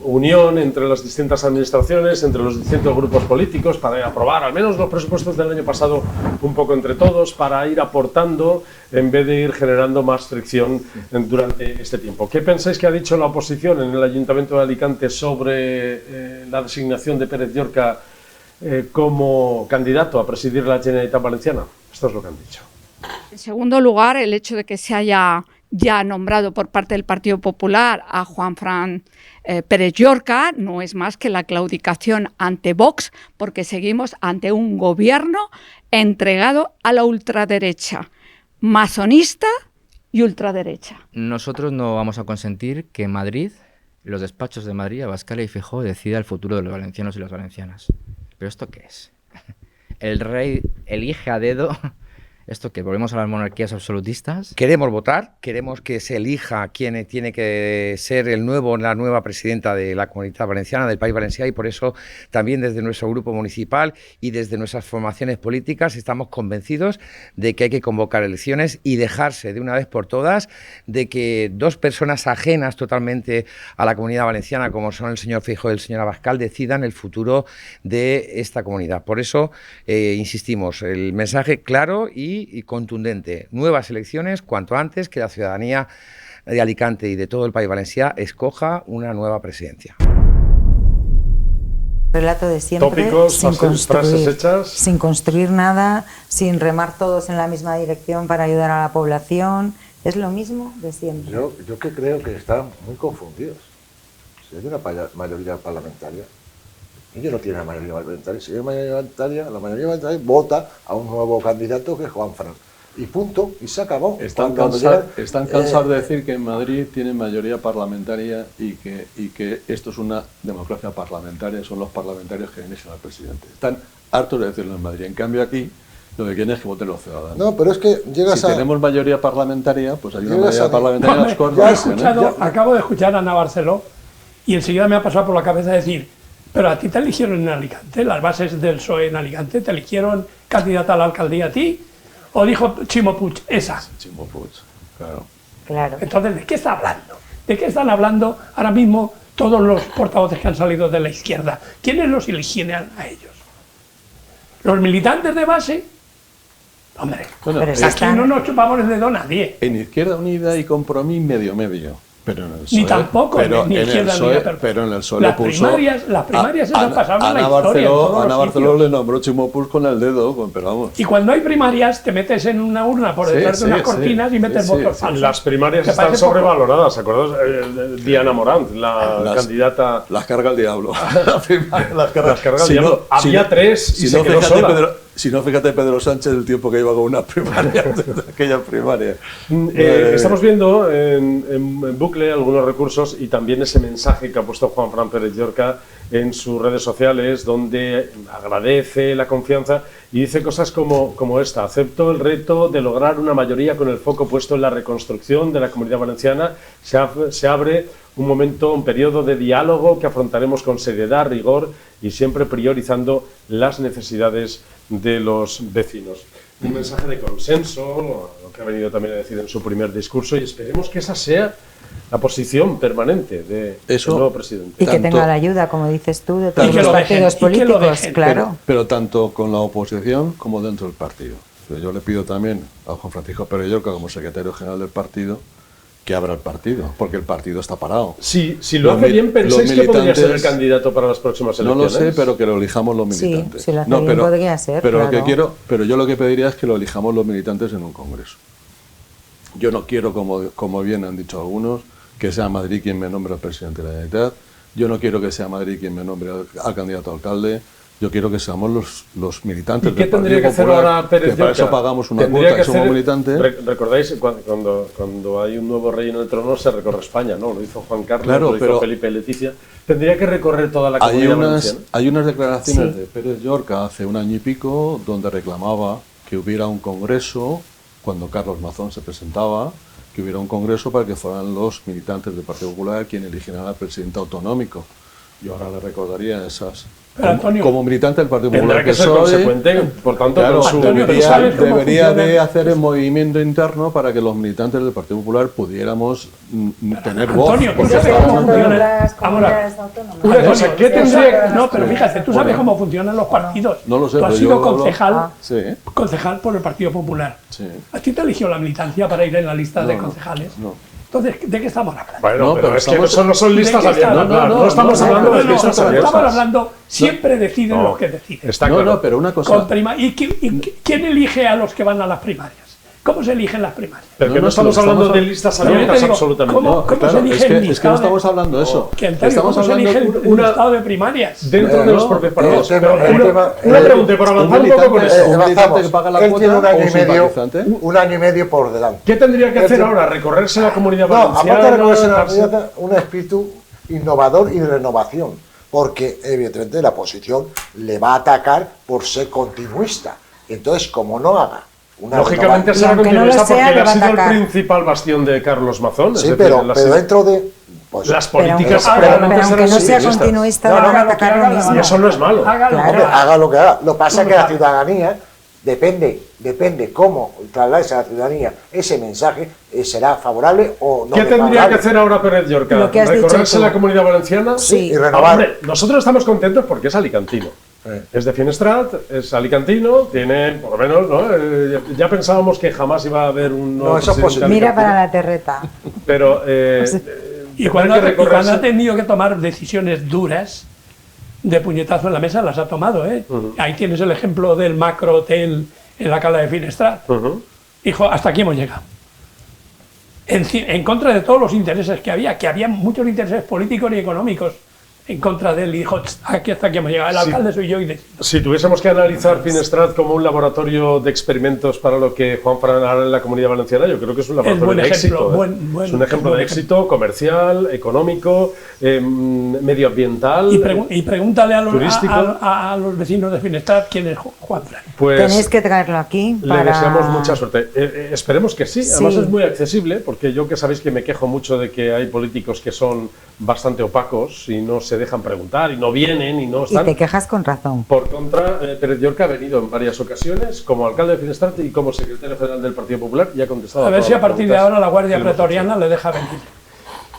unión entre las distintas administraciones, entre los distintos grupos políticos, para aprobar al menos los presupuestos del año pasado un poco entre todos, para ir aportando en vez de ir generando más fricción durante este tiempo. ¿Qué pensáis que ha dicho la oposición en el Ayuntamiento de Alicante sobre la designación de Pérez Llorca como candidato a presidir la Generalitat Valenciana? Esto es lo que han dicho. En segundo lugar, el hecho de que se haya ya nombrado por parte del Partido Popular a Juanfran Pérez Llorca no es más que la claudicación ante Vox, porque seguimos ante un gobierno entregado a la ultraderecha, masonista y ultraderecha. Nosotros no vamos a consentir que Madrid, los despachos de Madrid, Abascal y Feijóo, decida el futuro de los valencianos y las valencianas. ¿Pero esto qué es? El rey elige a dedo. ¿Esto qué? ¿Volvemos a las monarquías absolutistas? Queremos votar, queremos que se elija quién tiene que ser la nueva presidenta de la Comunidad Valenciana, del País Valencià, y por eso también desde nuestro grupo municipal y desde nuestras formaciones políticas estamos convencidos de que hay que convocar elecciones y dejarse de una vez por todas de que dos personas ajenas totalmente a la Comunidad Valenciana, como son el señor Feijóo y el señor Abascal, decidan el futuro de esta comunidad. Por eso insistimos, el mensaje claro y contundente: nuevas elecciones cuanto antes, que la ciudadanía de Alicante y de todo el País Valencià escoja una nueva presidencia. Relato de siempre, Tópicos, frases hechas. Sin construir nada, sin remar todos en la misma dirección para ayudar a la población. Es lo mismo de siempre. Yo que creo que están muy confundidos. Si hay una mayoría parlamentaria, ellos no tienen la mayoría parlamentaria. Si hay mayoría parlamentaria, la mayoría parlamentaria vota a un nuevo candidato, que es Juanfran. Y punto, y se acabó. Están cansados de decir que en Madrid tienen mayoría parlamentaria y que esto es una democracia parlamentaria, son los parlamentarios que eligen al presidente. Están hartos de decirlo en Madrid. En cambio aquí lo que quieren es que voten los ciudadanos. No, pero es que llegas si tenemos mayoría parlamentaria, pues hay una mayoría parlamentaria en las Cortes. Acabo de escuchar a Ana Barceló y enseguida me ha pasado por la cabeza decir: pero a ti te eligieron en Alicante, las bases del PSOE en Alicante, ¿te eligieron candidata a la alcaldía a ti? ¿O dijo Ximo Puig esa? Ximo Puig, claro. Claro. Entonces, ¿de qué está hablando? ¿De qué están hablando ahora mismo todos los portavoces que han salido de la izquierda? ¿Quiénes los eligieron a ellos? ¿Los militantes de base? Hombre, Bueno, pero aquí no nos chupamos el dedo nadie. en Izquierda Unida y Compromís medio. Pero en el PSOE, Ni tampoco, pero ni en el Izquierda PSOE, Unida. pero en el PSOE Las le puso... primarias esas pasaron a la historia. Ana Barceló le nombró Ximo Puig con el dedo, pero vamos. Y cuando hay primarias, te metes en una urna por detrás de unas cortinas y metes votos falsos. Las primarias ¿Te están parece poco? sobrevaloradas, ¿acordáis? Diana Morant, la candidata... Las carga el diablo. Las carga el diablo. Había tres y se quedó sola. Si no, fíjate Pedro Sánchez el tiempo que iba con una primaria, aquella primaria. Estamos viendo en bucle algunos recursos y también ese mensaje que ha puesto Juanfran Pérez Llorca en sus redes sociales, donde agradece la confianza y dice cosas como esta: acepto el reto de lograr una mayoría con el foco puesto en la reconstrucción de la Comunidad Valenciana. Se abre un periodo de diálogo que afrontaremos con seriedad, rigor y siempre priorizando las necesidades de los vecinos. Un mensaje de consenso, lo que ha venido también a decir en su primer discurso, y esperemos que esa sea la posición permanente del nuevo presidente. Y que tenga la ayuda, como dices tú, de todos los partidos políticos, claro. Pero tanto con la oposición como dentro del partido. Yo le pido también a Juan Francisco Pérez Llorca, como secretario general del partido, que abra el partido, porque el partido está parado. Sí, si lo hace bien, ¿pensáis que podría ser el candidato para las próximas elecciones? No lo sé, pero que lo elijamos los militantes. Sí, si lo hace bien podría ser, pero claro. Pero yo lo que pediría es que lo elijamos los militantes en un congreso. Yo no quiero, como bien han dicho algunos, que sea Madrid quien me nombre al presidente de la Generalitat. Yo no quiero que sea Madrid quien me nombre al candidato a alcalde. Yo quiero que seamos los militantes del Partido Popular. ¿Y qué tendría que hacer ahora Pérez Llorca? Para eso pagamos una cuota y somos militantes. ¿Recordáis cuando hay un nuevo rey en el trono se recorre España, ¿no? Lo hizo Juan Carlos, claro, lo hizo Felipe y Leticia. Tendría que recorrer toda la Comunidad Valenciana. Hay unas declaraciones de Pérez Llorca hace un año y pico donde reclamaba que hubiera un congreso, cuando Carlos Mazón se presentaba, que hubiera un congreso para que fueran los militantes del Partido Popular quienes eligieran al presidente autonómico. Yo ahora le recordaría esas. Pero, Antonio, como militante del Partido Tendrá Popular que ser soy, consecuente, por tanto, claro, con su... Antonio, ¿tú debería, sabes cómo debería funciona? de hacer el movimiento interno para que los militantes del Partido Popular pudiéramos tener voz. Antonio, ¿tú porque sabes estaban cómo ante- funciona? las Vamos a- comunidades autónomas. Una cosa, Antonio, ¿qué tendría que...? No, pero fíjate, tú sabes cómo funcionan los partidos. No lo sé, Tú has pero sido yo hablo- concejal, Sí, concejal por el Partido Popular. sí. ¿A ti te eligió la militancia para ir en la lista de No, concejales? no. Entonces, ¿de qué estamos hablando? Bueno, No, pero pero es que estamos- eso no son listas ¿De qué abiertas. estamos? No estamos hablando de listas estamos abiertas. hablando, siempre deciden No, los que deciden. Está No, claro. no, pero una cosa. Con ¿Y quién elige a los que van a las primarias? ¿Cómo se eligen las primarias? Pero No, que no no, estamos estamos hablando de hablando- listas No, yo te abiertas, digo, absolutamente. ¿cómo? No, claro, se elige es el que no listado estamos de- hablando de eso. Que Antonio, Estamos ¿cómo se hablando elige el una- listado de primarias? Dentro de los propios partidos. el Pero tema- el tema- una pregunta, por avanzar un poco con militante- eso. un militante avanzamos. que paga la Él cuota tiene un año o y medio, simpatizante. un año y medio por delante. ¿Qué tendría que hacer Este- ahora? ¿Recorrerse la comunidad No, valenciana? aparte de reconocer la darse- comunidad, un espíritu innovador y de renovación, porque evidentemente la oposición le va a atacar por ser continuista. Entonces, como no haga una Lógicamente renovación- será aunque no lo continuista sea, porque le él va ha a sido el atacar. principal bastión de Carlos Mazón. Sí, es decir, pero él ha sido- dentro de... pues, las Pero aunque, políticas pero probablemente pero aunque serán no sea continuistas. continuista, No, le no, van a haga lo que atacar haga, lo la mismo. Y eso no es malo. Hágalo. Claro. hombre, haga lo que haga. Lo que pasa es que la sabe? ciudadanía depende cómo traslades a la ciudadanía ese mensaje, será favorable o no. ¿Qué tendría que favorable. hacer ahora Pérez Llorca? Lo que has dicho ¿Recorrerse tú. la comunidad valenciana? Sí, y renovar. Hombre, nosotros estamos contentos porque es alicantino. Es de Finestrat, es alicantino, tiene, por lo menos, ¿no? Ya pensábamos que jamás iba a haber un nuevo No, eso es presidente posible. Mira alicantino, para la terreta. Pero Y tendrá cuando, que y cuando recorrerse- ha tenido que tomar decisiones duras, de puñetazo en la mesa, las ha tomado. ¿Eh? Ahí tienes el ejemplo del macro hotel en la cala de Finestrat. Hijo, hasta aquí hemos llegado. En contra de todos los intereses que había muchos intereses políticos y económicos en contra de él. Y dijo, aquí hasta aquí hemos llegado. El Sí. alcalde soy yo. Si tuviésemos que analizar Finestrat como un laboratorio de experimentos para lo que Juan Fran hará en la Comunidad Valenciana, yo creo que es un laboratorio buen de ejemplo, éxito. buen- es un ejemplo buen de ejemplo. éxito comercial, económico, medioambiental. Y pregúntale a los, turístico. a los vecinos de Finestrat quién es Juan Fran. Pues Tenéis que traerlo aquí le para... deseamos mucha suerte. Esperemos que sí. Además Sí. es muy accesible, porque yo que sabéis que me quejo mucho de que hay políticos que son bastante opacos y no se dejan preguntar y no vienen y no Y están. te quejas con razón. Por contra, Pérez Llorca ha venido en varias ocasiones como alcalde de Finestrat y como secretario general del Partido Popular y ha contestado A ver todas si a las partir de preguntas ahora la Guardia que le hemos Pretoriana le deja venir.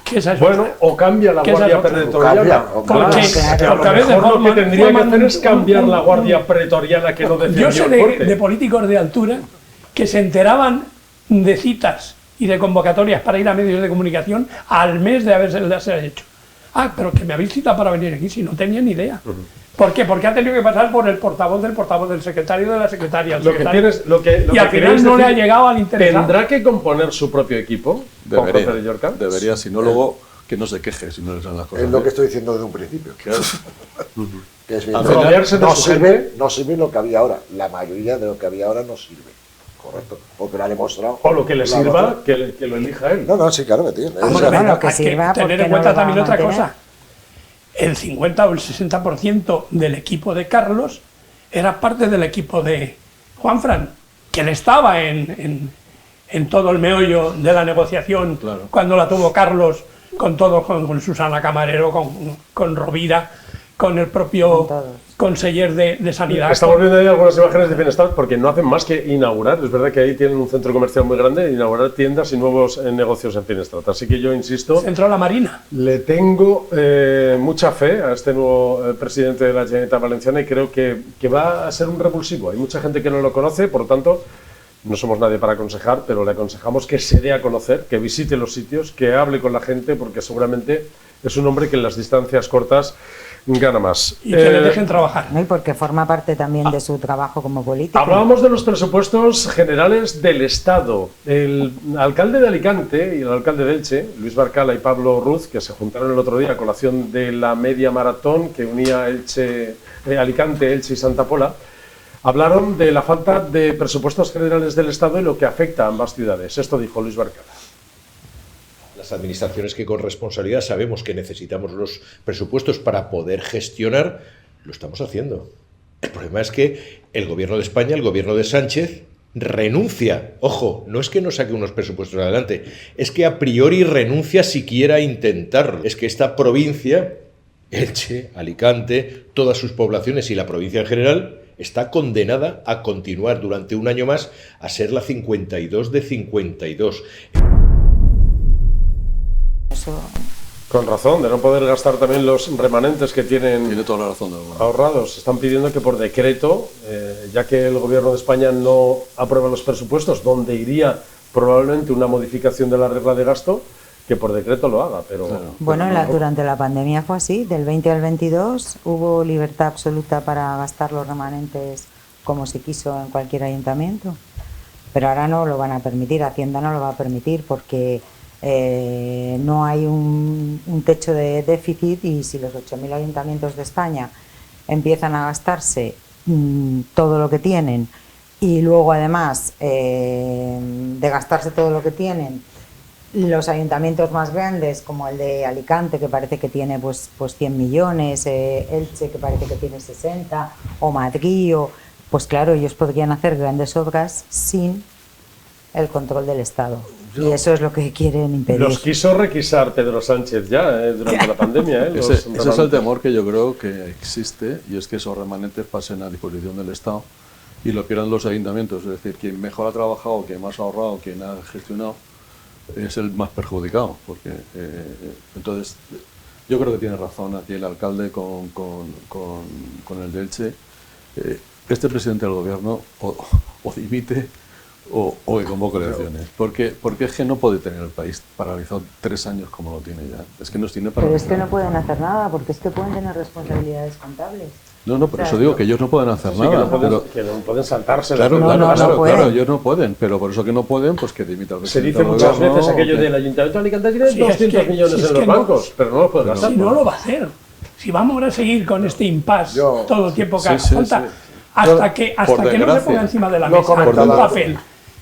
Que esa es hecho. Bueno, otra. o cambia la Que esa Guardia es otra. Pretoriana. Cambia, o Porque- Que a lo porque a veces mejor lo que forman- tendría que forman hacer es cambiar un- la Guardia Pretoriana que no defendió Yo sé el de fuerte. políticos de altura que se enteraban de citas y de convocatorias para ir a medios de comunicación al mes de haberse hecho. Ah, pero que me habéis citado para venir aquí, si no tenía ni idea. ¿Por qué? Porque ha tenido que pasar por el portavoz, del secretario de la secretaria. el Lo que secretario. tienes, lo que, lo Y que al final queréis no le ha decir, llegado al interesado. ¿Tendrá que componer su propio equipo? Juan Fran Pérez Llorca? Debería, si no luego que no se queje si no le salen las cosas. Es lo que bien. estoy diciendo desde un principio. Que es bien. Al rodearse de no su sirve, gente. no sirve lo que había ahora. La mayoría de lo que había ahora no sirve. Correcto. Porque lo ha demostrado. O lo que le La sirva, razón. que lo elija él. No, sí, claro que tiene. Vamos O sea, a ver, lo que hay sirva, tener porque en no cuenta lo va a también otra mantener. cosa. El 50 o el 60% del equipo de Carlos era parte del equipo de Juanfran, que él estaba en todo el meollo de la negociación Claro. cuando la tuvo Carlos, con todos, con Susana Camarero, con Rovira, con el propio Con todos. conseller de Sanidad. Estamos viendo ahí algunas imágenes de Finestrat porque no hacen más que inaugurar. Es verdad que ahí tienen un centro comercial muy grande, inaugurar tiendas y nuevos negocios en Finestrat. Así que yo insisto, Centro de la Marina. le tengo mucha fe a este nuevo presidente de la Generalitat Valenciana y creo que va a ser un revulsivo. Hay mucha gente que no lo conoce, por lo tanto, no somos nadie para aconsejar, pero le aconsejamos que se dé a conocer, que visite los sitios, que hable con la gente, porque seguramente es un hombre que en las distancias cortas gana más. Y que le dejen trabajar. ¿no? Y porque forma parte también de su trabajo como político. Hablábamos de los presupuestos generales del Estado. El alcalde de Alicante y el alcalde de Elche, Luis Barcala y Pablo Ruz, que se juntaron el otro día a colación de la media maratón que unía Alicante, Elche y Santa Pola, hablaron de la falta de presupuestos generales del Estado y lo que afecta a ambas ciudades. Esto dijo Luis Barcala. Las administraciones que con responsabilidad sabemos que necesitamos los presupuestos para poder gestionar, lo estamos haciendo. El problema es que el gobierno de España, el gobierno de Sánchez, renuncia. Ojo, no es que no saque unos presupuestos adelante, es que a priori renuncia siquiera a intentarlo. Es que esta provincia Elche, Alicante, todas sus poblaciones y la provincia en general, está condenada a continuar durante un año más a ser la 52 de 52. Eso... Con razón, de no poder gastar también los remanentes que tienen Tiene toda la razón del mundo. ahorrados. Están pidiendo que por decreto, ya que el gobierno de España no aprueba los presupuestos, donde iría probablemente una modificación de la regla de gasto, que por decreto lo haga. Pero Bueno, durante la pandemia fue así, del 20 al 22 hubo libertad absoluta para gastar los remanentes como se quiso en cualquier ayuntamiento, pero ahora no lo van a permitir, Hacienda no lo va a permitir porque no hay un techo de déficit, y si los 8.000 ayuntamientos de España empiezan a gastarse todo lo que tienen, y luego además de gastarse todo lo que tienen, los ayuntamientos más grandes como el de Alicante, que parece que tiene pues 100 millones, Elche, que parece que tiene 60, o Madrid, pues claro, ellos podrían hacer grandes obras sin el control del Estado. Y eso es lo que quieren impedir. los quiso requisar Pedro Sánchez ya durante la pandemia. Ese es el temor que yo creo que existe, y es que esos remanentes pasen a disposición del Estado y lo pierdan los ayuntamientos. Es decir, quien mejor ha trabajado, quien más ha ahorrado, quien ha gestionado, es el más perjudicado. Porque entonces yo creo que tiene razón aquí el alcalde con el de Elche. Este presidente del gobierno o dimite o que convoque elecciones, porque es que no puede tener el país paralizado 3 años como lo tiene ya. Es que nos tiene Pero paralizado. es que no pueden hacer nada, porque es que pueden tener responsabilidades contables. No, por eso digo que ellos no pueden hacer nada. Que no pueden saltarse. Claro, no pueden. claro, ellos no pueden, pero por eso que no pueden, pues que dimita el Se presidente dice del muchas gobierno, veces aquello o que- del Ayuntamiento de Alicante tiene Sí, es 200 que- millones si es en los que no- bancos, pero no los puede gastar. Si no lo va a hacer. Si vamos a seguir con este impasse Yo- todo el tiempo que haga sí, falta, sí. hasta que por no se desgracia, ponga encima de la lo mesa comentaba- un papel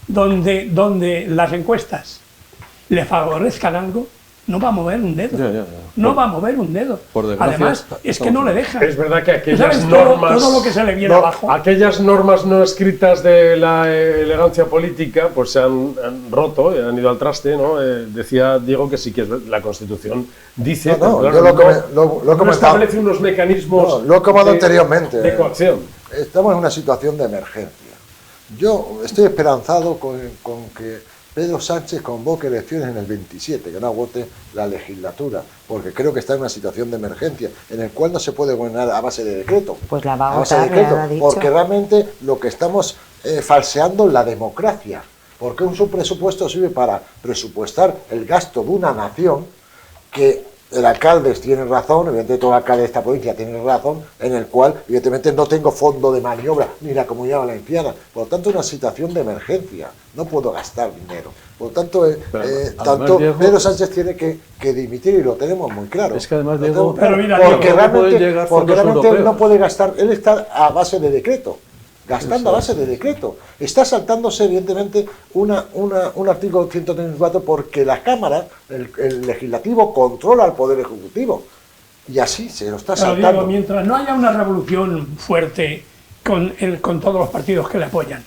donde las encuestas le favorezcan algo, no va a mover un dedo. Ya. No va a mover un dedo. Por desgracia, Además, es que no le deja. Es verdad que aquellas ¿Sabes? normas, Todo lo que se le viene abajo. aquellas normas no escritas de la elegancia política, pues se han roto, han ido al traste, ¿no? Decía Diego que sí que la Constitución dice, No, pero yo lo he no comentado. establece unos mecanismos No, lo he comentado anteriormente. de coacción. Estamos en una situación de emergencia. Yo estoy esperanzado con que Pedro Sánchez convoque elecciones en el 27, que no agote la legislatura, porque creo que está en una situación de emergencia, en el cual no se puede gobernar a base de decreto. Pues la va a A base de agotar, ya decreto, lo ha dicho. porque realmente lo que estamos falseando es la democracia, porque un subpresupuesto sirve para presupuestar el gasto de una nación, que el alcalde tiene razón, evidentemente todo el alcalde de esta provincia tiene razón, en el cual evidentemente no tengo fondo de maniobra, ni la Comunidad Valenciana, por lo tanto es una situación de emergencia, no puedo gastar dinero. Por lo tanto, además, Diego, Pedro Sánchez tiene que dimitir, y lo tenemos muy claro. Es que además, Lo Diego, tenemos claro, pero mira, porque Diego, no pueden realmente, llegar porque fondos realmente él no europeos. puede gastar, él está a base de decreto. Gastando a base de decreto. Está saltándose, evidentemente, un artículo 134, porque la Cámara, el Legislativo, controla al Poder Ejecutivo. Y así se lo está Pero saltando. digo, mientras no haya una revolución fuerte con todos los partidos que le apoyan,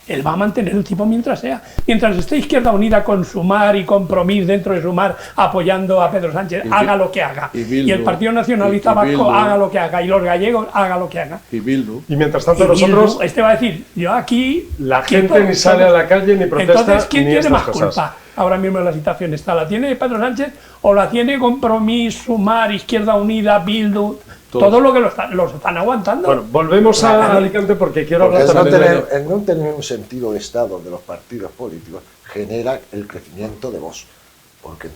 él va a mantener el tipo mientras sea. Mientras esté Izquierda Unida con Sumar y Compromís dentro de Sumar apoyando a Pedro Sánchez, haga lo que haga. y Bildu, Y el Partido Nacionalista y Vasco Bildu. haga lo que haga. Y los gallegos haga lo que haga. y Bildu. Y mientras Y tanto Bildu, nosotros, va a decir, yo aquí... la quieto, gente ni sale a la calle ni protesta. Entonces, ¿quién ni tiene estas más cosas. culpa ahora mismo en la situación esta? ¿La tiene Pedro Sánchez o la tiene Compromís, Sumar, Izquierda Unida, Bildu? Todo lo que los están aguantando. Bueno, volvemos a Alicante porque quiero Porque hablar también de... el no tener un sentido de Estado de los partidos políticos genera el crecimiento de Vox. Porque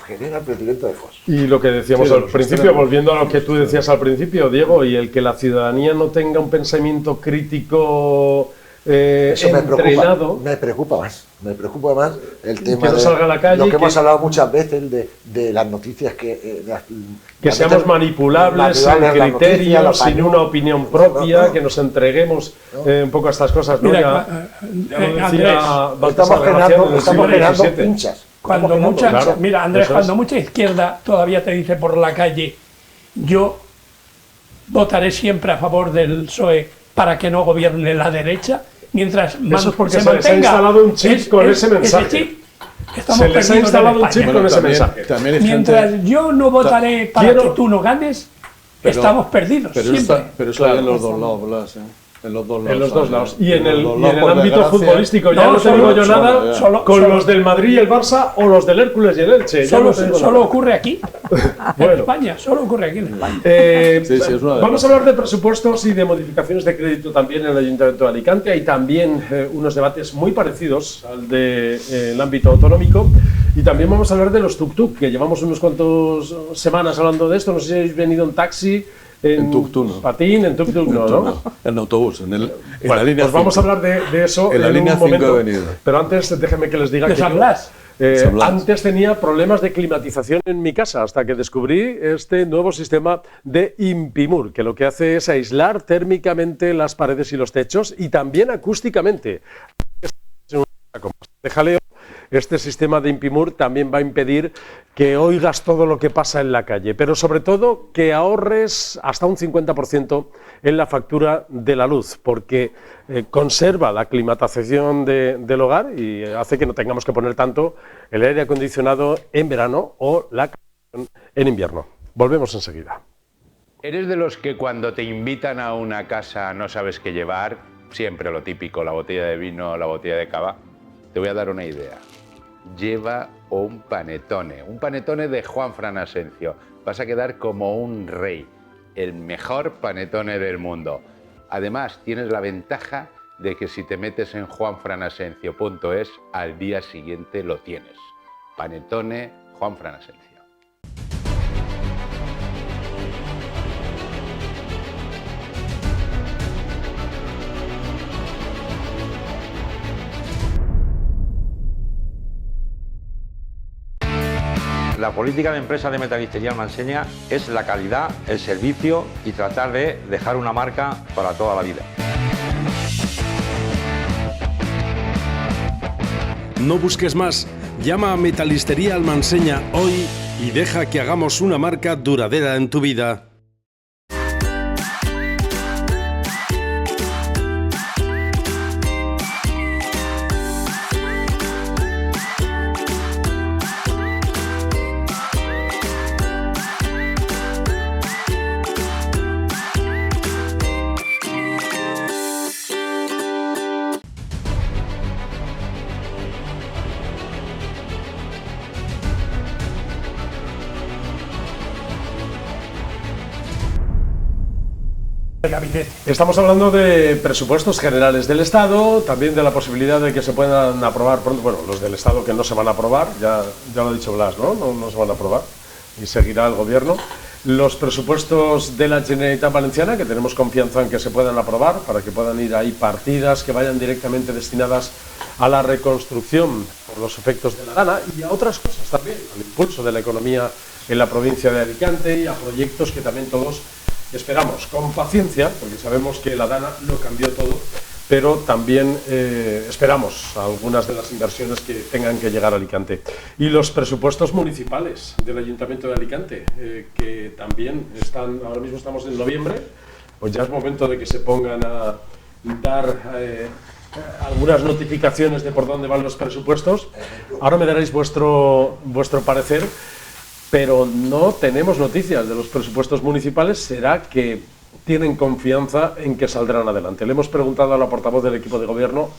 genera el crecimiento de Vox. Y lo que decíamos Sí, al los principio, extremos. volviendo a lo que tú decías al principio, Diego, y el que la ciudadanía no tenga un pensamiento crítico Eso entrenado. me preocupa más. Me preocupa más el tema Que no de salga a la calle, lo que que- hemos hablado muchas veces de las noticias que Seamos manipulables, sin las criterios, noticias, sin una opinión propia, que nos entreguemos un poco a estas cosas. ¿no? Mira, Ya lo decía Andrés, Baltasar estamos Gracián en el siglo generando XVII. pinchas. Cuando Estamos mucha, generando pinchas. mira, Andrés, Eso es. cuando mucha izquierda todavía te dice por la calle, yo votaré siempre a favor del PSOE para que no gobierne la derecha, mientras Eso es porque se se les ha mantenga instalado un chip con ese mensaje. chip, Estamos Se les ha perdidos en instalado un España. chip con ese también- mensaje. también hay Mientras gente- yo no votaré para Quiero- que tú no ganes, Pero- estamos perdidos. Pero siempre. eso Claro. hay en los dos lados, Blas, ¿eh? En los dos lados. En los dos lados. Y en los el, dos y lados, en el por ámbito desgracia, futbolístico ya No, no te digo yo solo- nada solo- con solo- los del Madrid y el Barça o los del Hércules y el Elche. Ya no te digo Solo nada. ocurre aquí, en Bueno. España, solo ocurre aquí en España. Sí, es una de Vamos las- a hablar de presupuestos y de modificaciones de crédito también en el Ayuntamiento de Alicante. Hay también unos debates muy parecidos al del ámbito autonómico. Y también vamos a hablar de los tuk-tuk, que llevamos unos cuantos semanas hablando de esto. No sé si habéis venido en taxi, En tuk-tuk, no. patín, en tuk-tuk, no. En autobús, en la Bueno, línea pues vamos a 5. hablar de eso En la línea un 5 momento. he venido. Pero antes, déjenme que les diga ¿De que San yo, Blas? San Blas. antes tenía problemas de climatización en mi casa hasta que descubrí este nuevo sistema de Impimur, que lo que hace es aislar térmicamente las paredes y los techos y también acústicamente. Con bastante jaleo, este sistema de Impimur también va a impedir que oigas todo lo que pasa en la calle, pero sobre todo que ahorres hasta un 50% en la factura de la luz, porque conserva la climatización del hogar y hace que no tengamos que poner tanto el aire acondicionado en verano o la calefacción en invierno. Volvemos enseguida. ¿Eres de los que cuando te invitan a una casa no sabes qué llevar? Siempre lo típico, la botella de vino, la botella de cava. Te voy a dar una idea. Lleva un panetone de Juan Fran Asencio. Vas a quedar como un rey, el mejor panetone del mundo. Además, tienes la ventaja de que si te metes en juanfranasencio.es, al día siguiente lo tienes. Panetone Juan Fran Asencio. La política de empresa de Metalistería Almanseña es la calidad, el servicio y tratar de dejar una marca para toda la vida. No busques más, llama a Metalistería Almanseña hoy y deja que hagamos una marca duradera en tu vida. Estamos hablando de presupuestos generales del Estado, también de la posibilidad de que se puedan aprobar pronto, bueno, los del Estado que no se van a aprobar, ya lo ha dicho Blas, ¿no? No se van a aprobar y seguirá el Gobierno. Los presupuestos de la Generalitat Valenciana, que tenemos confianza en que se puedan aprobar, para que puedan ir ahí partidas que vayan directamente destinadas a la reconstrucción por los efectos de la Dana y a otras cosas también, al impulso de la economía en la provincia de Alicante y a proyectos que también todos esperamos con paciencia, porque sabemos que la Dana lo cambió todo, pero también esperamos algunas de las inversiones que tengan que llegar a Alicante. Y los presupuestos municipales del Ayuntamiento de Alicante, que también están, ahora mismo estamos en noviembre, pues ya es momento de que se pongan a dar algunas notificaciones de por dónde van los presupuestos. Ahora me daréis vuestro parecer. Pero no tenemos noticias de los presupuestos municipales. ¿Será que tienen confianza en que saldrán adelante? Le hemos preguntado a la portavoz del equipo de gobierno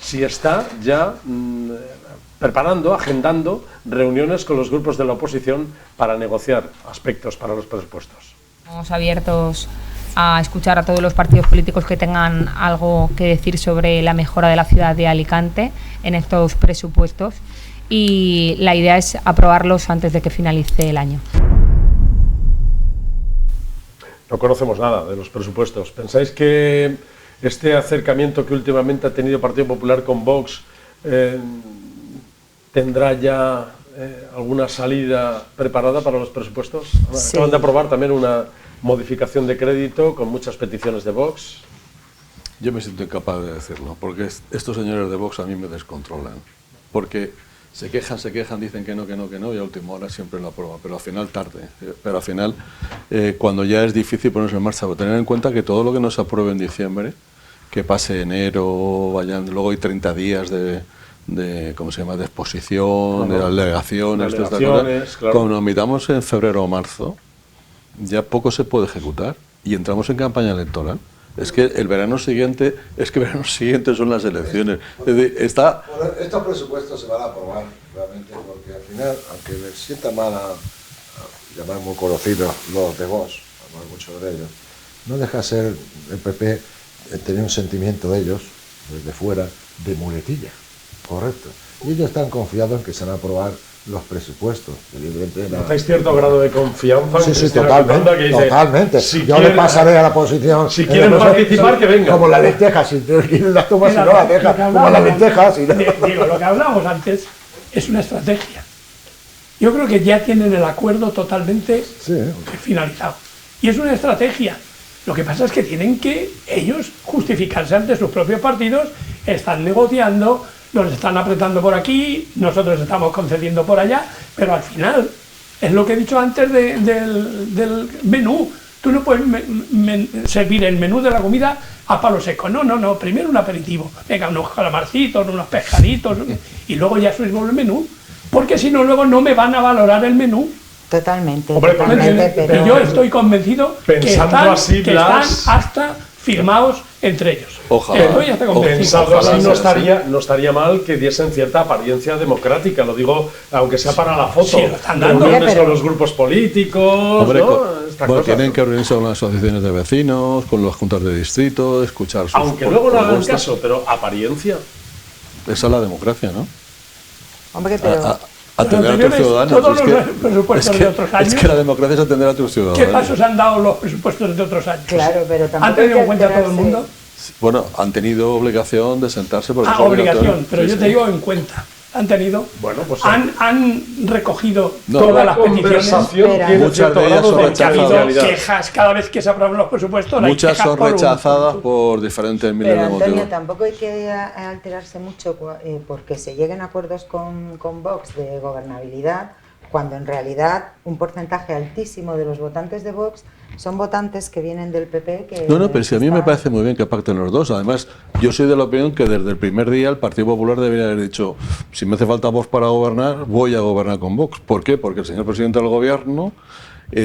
si está ya preparando, agendando reuniones con los grupos de la oposición para negociar aspectos para los presupuestos. Estamos abiertos a escuchar a todos los partidos políticos que tengan algo que decir sobre la mejora de la ciudad de Alicante en estos presupuestos. Y la idea es aprobarlos antes de que finalice el año. No conocemos nada de los presupuestos. ¿Pensáis que este acercamiento que últimamente ha tenido el Partido Popular con Vox tendrá ya alguna salida preparada para los presupuestos? Sí. Acaban de aprobar también una modificación de crédito con muchas peticiones de Vox. Yo me siento incapaz de decirlo, porque estos señores de Vox a mí me descontrolan. Porque se quejan, dicen que no, y a última hora siempre lo aprueban, pero al final tarde. Pero al final, cuando ya es difícil ponerse en marcha, tener en cuenta que todo lo que no se apruebe en diciembre, que pase enero, luego hay 30 días de ¿cómo se llama?, de exposición, de las delegaciones, de estas Delegaciones, cosas. claro. Cuando nos mitamos en febrero o marzo, ya poco se puede ejecutar y entramos en campaña electoral. Es que el verano siguiente son las elecciones. Es decir, está... Bueno, estos presupuestos se van a aprobar realmente porque al final, aunque les sienta mal a llamar muy conocidos los de Vox, hablar mucho de ellos, no deja ser el PP tener un sentimiento de ellos, desde fuera, de muletilla, correcto. Y ellos están confiados en que se van a aprobar los presupuestos. ¿Notáis cierto grado de confianza? Sí, totalmente. Que dice, totalmente. Si yo quieren, le pasaré a la oposición. Si quieren participar, que vengan. Como las lentejas, si quieren las tomas, si no las dejas. Como las lentejas. Digo, lo que hablábamos antes es una estrategia. Yo creo que ya tienen el acuerdo totalmente finalizado. Y es una estrategia. Lo que pasa es que tienen que ellos justificarse ante sus propios partidos, están negociando, nos están apretando por aquí, nosotros estamos concediendo por allá, pero al final, es lo que he dicho antes del menú. Tú no puedes servir el menú de la comida a palo seco. No, primero un aperitivo. Venga, unos calamarcitos, unos pescaditos, y luego ya subimos el menú. Porque si no, luego no me van a valorar el menú. Totalmente. Hombre, totalmente, pero yo estoy convencido que están Blas, hasta firmados entre ellos. Ojalá. Estoy hasta convencido. Pensado así, no estaría mal que diesen cierta apariencia democrática, lo digo, aunque sea para la foto. Sí, lo están dando. Reuniones con los grupos políticos, Hombre, ¿no? tienen que reunirse con las asociaciones de vecinos, con las juntas de distrito, escuchar sus Aunque luego no hagan propuestas. caso, pero apariencia. Esa es la democracia, ¿no? Hombre, pero... Atender a tus ciudadanos. Todos los presupuestos de otros años. Es que la democracia es atender a tus ciudadanos. ¿Qué pasos han dado los presupuestos de otros años? Claro, pero tampoco ¿Han tenido hay en que cuenta todo el mundo? Bueno, han tenido obligación de sentarse porque Obligación, pero yo te digo en cuenta. Han tenido, bueno, pues han recogido No, todas la las peticiones. conversación tiene muchas cierto de ellas grado son de Porque ha habido rechazadas. quejas cada vez que se aprueban los presupuestos. hay Muchas quejas son por un- rechazadas por diferentes miles Pero de Antonio, motivos. tampoco hay que alterarse mucho porque se lleguen a acuerdos con Vox de gobernabilidad, cuando en realidad un porcentaje altísimo de los votantes de Vox son votantes que vienen del PP. No, pero si a mí me parece muy bien que pacten los dos. Además, yo soy de la opinión que desde el primer día el Partido Popular debería haber dicho, si me hace falta Vox para gobernar, voy a gobernar con Vox. ¿Por qué? Porque el señor presidente del gobierno,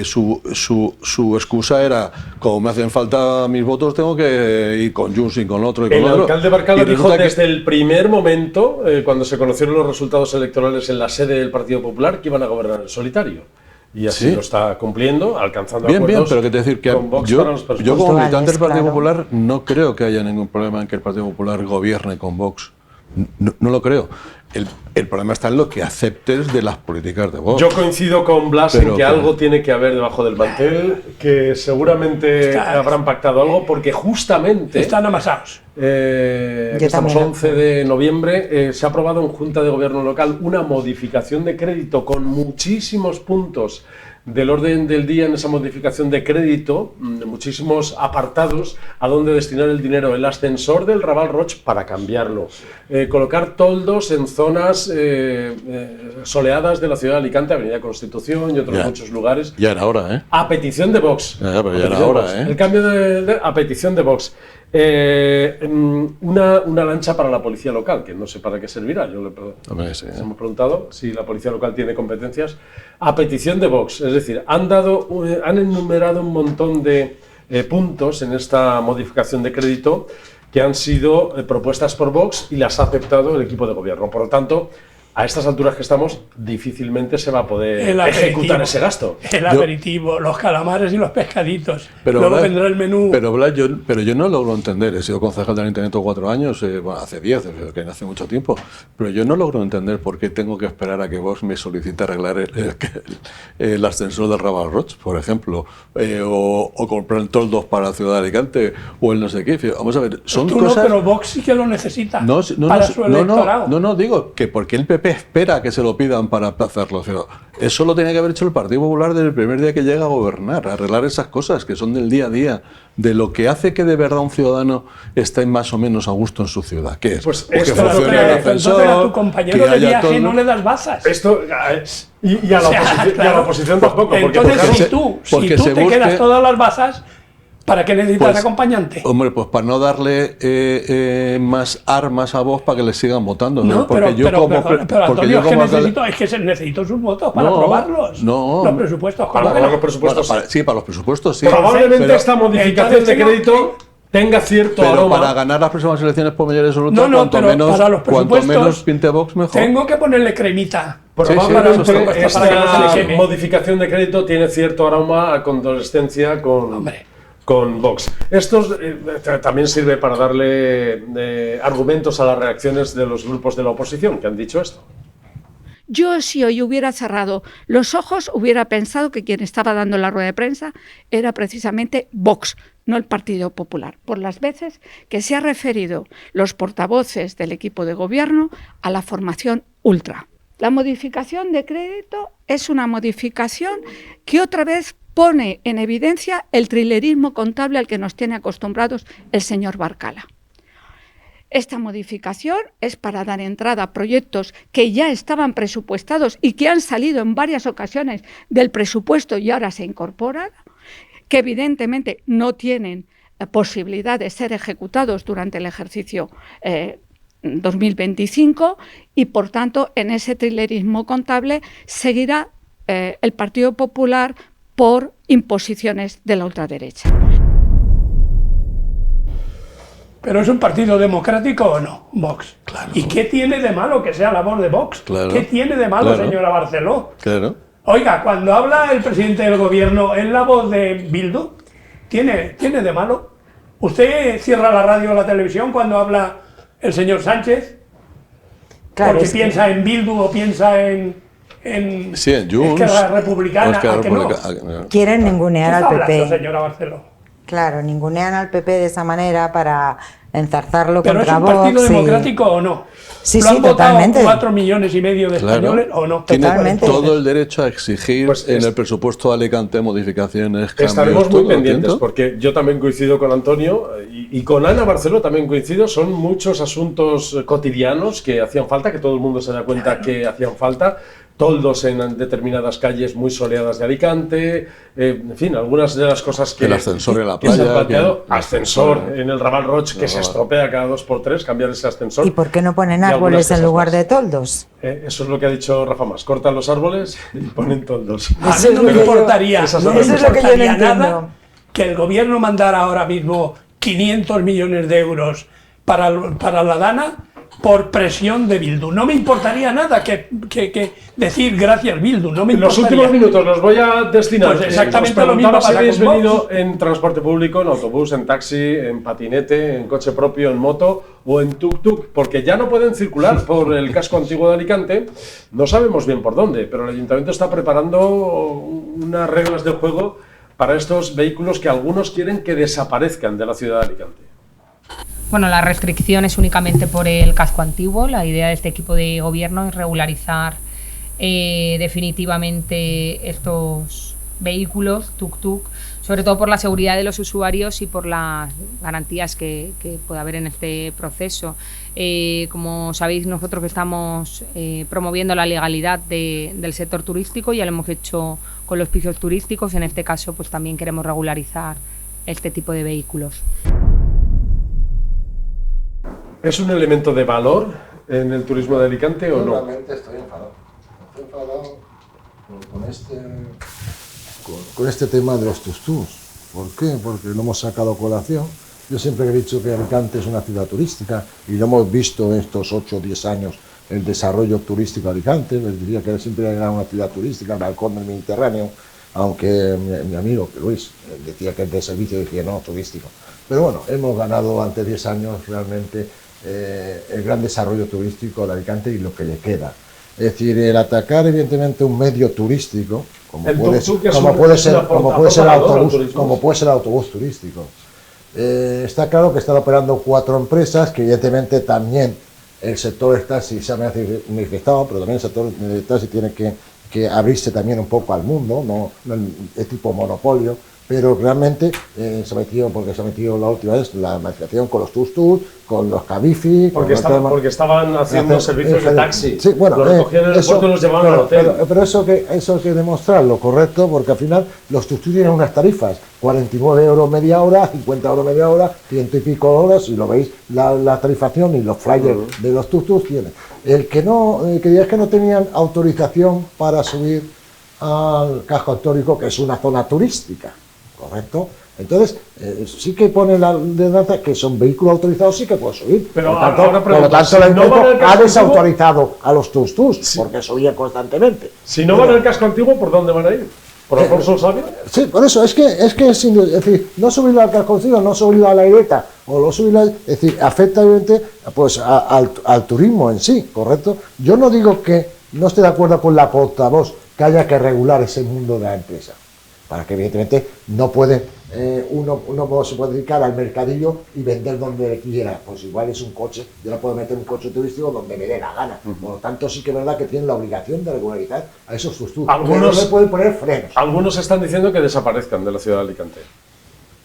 su excusa era, como me hacen falta mis votos, tengo que ir con Junts y con otro y con El otro. alcalde Barcala Y dijo resulta que- desde el primer momento, cuando se conocieron los resultados electorales en la sede del Partido Popular, que iban a gobernar en solitario. Y así Sí. lo está cumpliendo, alcanzando Bien, acuerdos pero que te decir que con Vox yo, para los yo presupuestos. como militante del Partido claro. Popular no creo que haya ningún problema en que el Partido Popular gobierne con Vox. No lo creo. El problema está en lo que aceptes de las políticas de Vox. Yo coincido con Blas en Pero que que- algo tiene que haber debajo del mantel, que seguramente habrán pactado algo, porque justamente Están amasados. que Yo estamos también. 11 de noviembre, se ha aprobado en Junta de Gobierno Local una modificación de crédito con muchísimos puntos del orden del día en esa modificación de crédito, muchísimos apartados a dónde destinar el dinero. El ascensor del Raval Roig para cambiarlo. Colocar toldos en zonas soleadas de la ciudad de Alicante, Avenida Constitución y otros Ya. muchos lugares. Ya era hora, ¿eh? A petición de Vox. Ya, pero ya A era petición de hora, Vox. ¿eh? El cambio a petición de Vox. Una lancha para la policía local, que no sé para qué servirá. Yo le Hombre, sí, nos hemos preguntado si la policía local tiene competencias. A petición de Vox. Es decir, han enumerado un montón de puntos en esta modificación de crédito que han sido propuestas por Vox y las ha aceptado el equipo de gobierno. Por lo tanto, a estas alturas que estamos, difícilmente se va a poder El ejecutar aperitivo. ese gasto. El aperitivo, los calamares y los pescaditos. Pero Luego Blas- vendrá el menú. Pero Blas, yo no logro entender. He sido concejal del Ayuntamiento 4 años, bueno, hace 10, que hace mucho tiempo. Pero yo no logro entender por qué tengo que esperar a que Vox me solicite arreglar el ascensor del Raval Roig, por ejemplo, o comprar toldos para la ciudad de Alicante, o el no sé qué. Vamos a ver, son Tú cosas. no, pero Vox sí que lo necesita No, para su electorado. no, digo que porque el PP espera que se lo pidan para hacerlo. Pero eso lo tenía que haber hecho el Partido Popular desde el primer día que llega a gobernar, arreglar esas cosas que son del día a día, de lo que hace que de verdad un ciudadano esté más o menos a gusto en su ciudad. ¿Qué es? Pues que esto funcione el Entonces a ascensor, tu compañero que de haya viaje todo- no le das bazas. Esto, y a la O sea, oposición, y a la claro. oposición tampoco. Porque Entonces, porque si se- tú porque te se busque- quedas todas las bazas, ¿Para qué necesitas Pues, acompañante? Hombre, pues para no darle más armas a Vox para que le sigan votando. No, porque pero Antonio, alcalde- es que necesito sus votos para aprobarlos. No. Los presupuestos. Para ¿cómo que no? los presupuestos. Bueno, sí, para los presupuestos sí. Probablemente Pero- esta modificación de crédito tenga cierto Pero aroma. para ganar las próximas elecciones por mayoría absoluta, No, cuanto pero menos, para los cuanto presupuestos menos pinte Vox, mejor. Tengo que ponerle cremita. Probablemente para que no se le esta queme. modificación de crédito tiene cierto aroma a condescendencia con Vox. Esto también sirve para darle argumentos a las reacciones de los grupos de la oposición que han dicho esto. Yo, si hoy hubiera cerrado los ojos, hubiera pensado que quien estaba dando la rueda de prensa era precisamente Vox, no el Partido Popular, por las veces que se ha referido los portavoces del equipo de gobierno a la formación ultra. La modificación de crédito es una modificación que otra vez pone en evidencia el trilerismo contable al que nos tiene acostumbrados el señor Barcala. Esta modificación es para dar entrada a proyectos que ya estaban presupuestados y que han salido en varias ocasiones del presupuesto y ahora se incorporan, que evidentemente no tienen posibilidad de ser ejecutados durante el ejercicio 2025 y, por tanto, en ese trilerismo contable seguirá el Partido Popular por imposiciones de la ultraderecha. ¿Pero es un partido democrático o no, Vox? Claro. ¿Y qué tiene de malo que sea la voz de Vox? Claro. ¿Qué tiene de malo, señora Barceló? Claro. Oiga, cuando habla el presidente del gobierno, ¿es la voz de Bildu? ¿Tiene de malo? ¿Usted cierra la radio o la televisión cuando habla el señor Sánchez? Claro, Porque es que- piensa en Bildu o piensa en Sí, en Junts. Esquerra Republicana. Esquerra ¿A que no? Republicana. Quieren ¿Qué ningunear está al hablando, PP. señora Barceló? Claro, ningunean al PP de esa manera para enzarzarlo ¿Pero es contra un Vox. partido y- democrático o no? Sí, ¿Lo sí, han votado totalmente. 4,5 millones de Claro. españoles o no? Tiene Totalmente. todo el derecho a exigir Pues en es- el presupuesto de Alicante modificaciones, cambios, Estaremos muy todo, pendientes ¿entiendo? porque yo también coincido con Antonio y con Ana Barceló también coincido. Son muchos asuntos cotidianos que hacían falta, que todo el mundo se da cuenta que hacían falta. Toldos en determinadas calles muy soleadas de Alicante, en fin, algunas de las cosas que, El ascensor en la que se han playa, planteado. que- Ascensor en el Raval Roig que se Raval. estropea cada 2x3, cambiar ese ascensor. ¿Y por qué no ponen Y algunas árboles en cosas lugar más. de toldos? Eso es lo que ha dicho Rafa Mas. Cortan los árboles y ponen toldos. A mí Eso es no lo me que yo- importaría, Esas no son me las Eso es lo que yo no importaría entiendo. nada que el gobierno mandara ahora mismo 500 millones de euros para la Dana por presión de Bildu. No me importaría nada que decir gracias Bildu. No me En los importaría. últimos minutos los voy a destinar. Pues exactamente Os lo mismo preguntaba si pasa habéis con Vox. venido en transporte público, en autobús, en taxi, en patinete, en coche propio, en moto o en tuk-tuk, porque ya no pueden circular por el casco antiguo de Alicante. No sabemos bien por dónde, pero el Ayuntamiento está preparando unas reglas del juego para estos vehículos que algunos quieren que desaparezcan de la ciudad de Alicante. Bueno, la restricción es únicamente por el casco antiguo. La idea de este equipo de gobierno es regularizar definitivamente estos vehículos, tuk-tuk, sobre todo por la seguridad de los usuarios y por las garantías que puede haber en este proceso. Como sabéis, nosotros que estamos promoviendo la legalidad del sector turístico, ya lo hemos hecho con los pisos turísticos. En este caso, pues también queremos regularizar este tipo de vehículos. ¿Es un elemento de valor en el turismo de Alicante o Yo no? realmente estoy enfadado. Estoy enfadado con este tema de los tuk-tuks. ¿Por qué? Porque lo hemos sacado a colación. Yo siempre he dicho que Alicante es una ciudad turística y lo hemos visto en estos 8 o 10 años el desarrollo turístico de Alicante. Les diría que siempre era una ciudad turística, el balcón del Mediterráneo, aunque mi amigo Luis decía que es de servicio y decía no, turístico. Pero bueno, hemos ganado ante 10 años realmente el gran desarrollo turístico de Alicante y lo que le queda. Es decir, el atacar evidentemente un medio turístico, como El puede tuk-tuk es como un- puede es ser una como porta- puede ser el portador al autobús, turismo. como puede ser el autobús turístico. Está claro que están operando 4 empresas, que evidentemente también el sector del taxi se ha manifestado, pero también el sector del taxi tiene que abrirse también un poco al mundo, no es tipo monopolio, pero realmente se ha metido la última vez la masificación con los tus, con los Cabify, porque estaban haciendo servicios de taxi. Sí, bueno, los recogían en el puerto y los llevaban al hotel. Pero eso hay que demostrarlo, correcto, porque al final los tus tienen unas tarifas, 49 euros media hora, 50 euros media hora, 100 y pico horas, si lo veis, la tarifación y los flyers de los tus tienen. El que diga que no tenían autorización para subir al casco histórico, que es una zona turística, ¿correcto? Entonces, sí que pone la ordenanza que son vehículos autorizados, sí que pueden subir. Pero por lo tanto, el Ayuntamiento ha desautorizado a los tus, porque subían constantemente. Si no van al casco antiguo, ¿por dónde van a ir? ¿Por Alfonso Sabio? Sí, por eso, es decir, no subirlo al casco antiguo, no subirlo a la Ireta, o no subirlo, es decir, afecta obviamente pues, al turismo en sí, ¿correcto? Yo no digo que no esté de acuerdo con la portavoz que haya que regular ese mundo de la empresa, para que evidentemente no puede uno se puede dedicar al mercadillo y vender donde le quiera, pues igual es un coche, yo no puedo meter un coche turístico donde me dé la gana, por lo tanto sí que es verdad que tienen la obligación de regularizar a esos tus, algunos no le pueden poner frenos. Algunos están diciendo que desaparezcan de la ciudad de Alicante.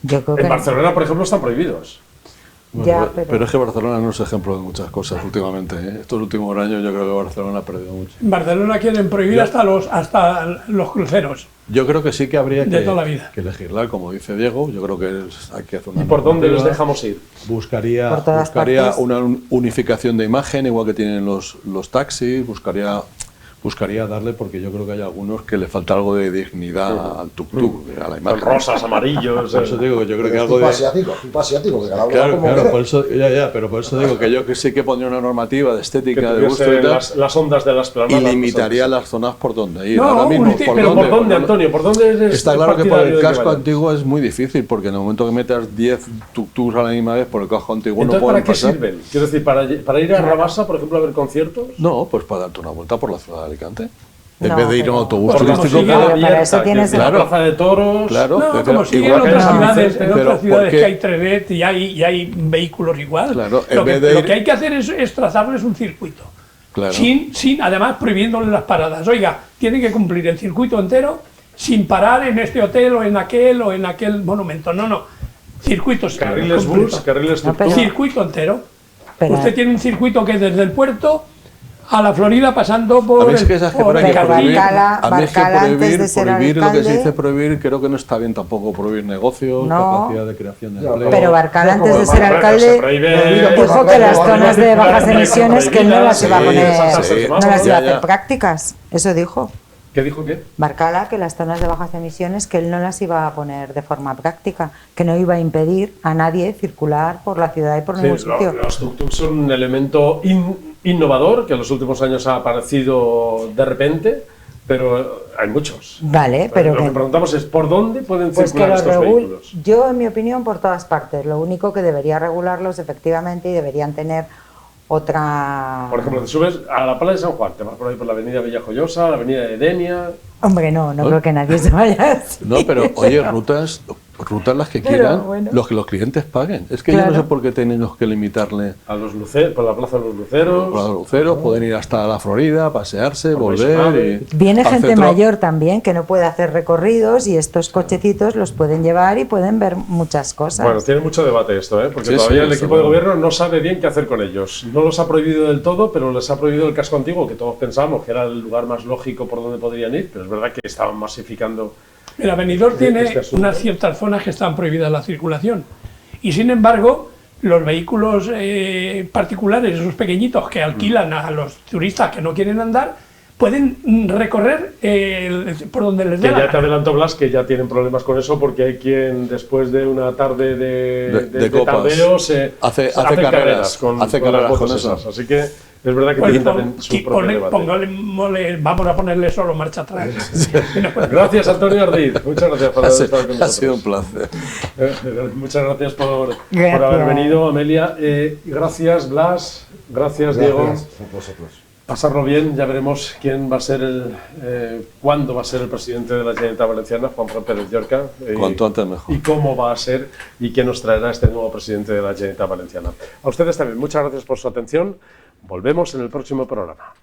Yo creo que en Barcelona, por ejemplo, están prohibidos. Bueno, pero es que Barcelona no es ejemplo de muchas cosas últimamente, ¿eh? Estos últimos años yo creo que Barcelona ha perdido mucho. En Barcelona quieren prohibir hasta los cruceros. Yo creo que sí que habría que legislar, como dice Diego. Yo creo que hay que hacer una. ¿Y por dónde les dejamos ir? Buscaría una unificación de imagen, igual que tienen los taxis. Buscaría darle, porque yo creo que hay algunos que le falta algo de dignidad al tuk-tuk, a la imagen. Rosas, amarillos. Por eso digo que yo creo que algo de. Tipo asiático, que cada uno claro, como por eso, pero por eso digo que yo que sí que pondría una normativa de estética, de gusto y tal. Las ondas de las planadas. Y limitaría las zonas por donde ir. No, ahora mismo, ¿por dónde, Antonio? ¿Por dónde eres? Está claro que por el casco antiguo es muy difícil, porque en el momento que metas 10 tuk-tuks a la misma vez por el casco antiguo no pueden pasar. ¿Para qué sirven? Quiero decir, ¿para ir a Rabasa, por ejemplo, a ver conciertos? No, pues para darte una vuelta por la ciudad de Alicante. En No, vez de ir a un autobús pero turístico. para eso tienes la plaza de toros. Claro, no, como sigue en otras ciudades que hay trenet y hay vehículos igual. Claro, lo que hay que hacer es trazarles un circuito. Claro. Sin además prohibiéndoles las paradas. Oiga, tienen que cumplir el circuito entero sin parar en este hotel o en aquel monumento. No. Circuitos. Carriles bus, carriles tuk-tuk. Circuito entero. Usted tiene un circuito que es desde el puerto a la Florida pasando por a mí es que esas que por ahí prohibir, prohibir lo que se dice prohibir, creo que no está bien tampoco prohibir negocios, capacidad de creación de empleo. Pero Barcal, antes de ser alcalde, dijo que las zonas de bajas emisiones que no las iba a poner, no las iba a hacer prácticas. Eso dijo. ¿Qué dijo qué? Barcala, que las zonas de bajas emisiones que él no las iba a poner de forma práctica, que no iba a impedir a nadie circular por la ciudad y por ningún sitio. Los tuk-tuks son un elemento innovador que en los últimos años ha aparecido de repente, pero hay muchos. Vale, pero lo que preguntamos es ¿por dónde pueden circular estos vehículos? Yo, en mi opinión, por todas partes. Lo único que debería regularlos efectivamente y deberían tener otra... Por ejemplo, te subes a la Playa de San Juan, te vas por ahí por la avenida Villajoyosa, la avenida de Denia... Hombre, no creo que nadie se vaya así. No, pero oye, rutas las que quieran, los que los clientes paguen. Es que yo no sé por qué tenemos que limitarle... A los luceros, por la Plaza de los Luceros... Por los Luceros, pueden ir hasta la Florida, pasearse, volver... Viene gente mayor también que no puede hacer recorridos y estos cochecitos los pueden llevar y pueden ver muchas cosas. Bueno, tiene mucho debate esto, porque todavía el equipo de gobierno no sabe bien qué hacer con ellos. No los ha prohibido del todo, pero les ha prohibido el casco antiguo, que todos pensábamos que era el lugar más lógico por donde podrían ir, pero es verdad que estaban masificando... Mira, Benidorm tiene unas ciertas zonas que están prohibidas la circulación y sin embargo los vehículos particulares, esos pequeñitos que alquilan a los turistas que no quieren andar, pueden recorrer por donde les dé la gana. Ya te adelanto, Blas, que ya tienen problemas con eso porque hay quien después de una tarde de tardeo se hace carreras con las motos esas. Así que es verdad que tienen también su propio debate. Vamos a ponerle solo marcha atrás. Gracias, Antonio Ardiz. Muchas gracias por haber estado con nosotros. Ha sido un placer. Muchas gracias por haber venido, Amelia. Gracias, Blas. Gracias, Diego. Gracias a vosotros. Pasarlo bien, ya veremos quién va a ser cuándo va a ser el presidente de la Generalitat Valenciana, Juan Fran Pérez Llorca. Cuanto antes mejor. Y cómo va a ser y quién nos traerá este nuevo presidente de la Generalitat Valenciana. A ustedes también, muchas gracias por su atención. Volvemos en el próximo programa.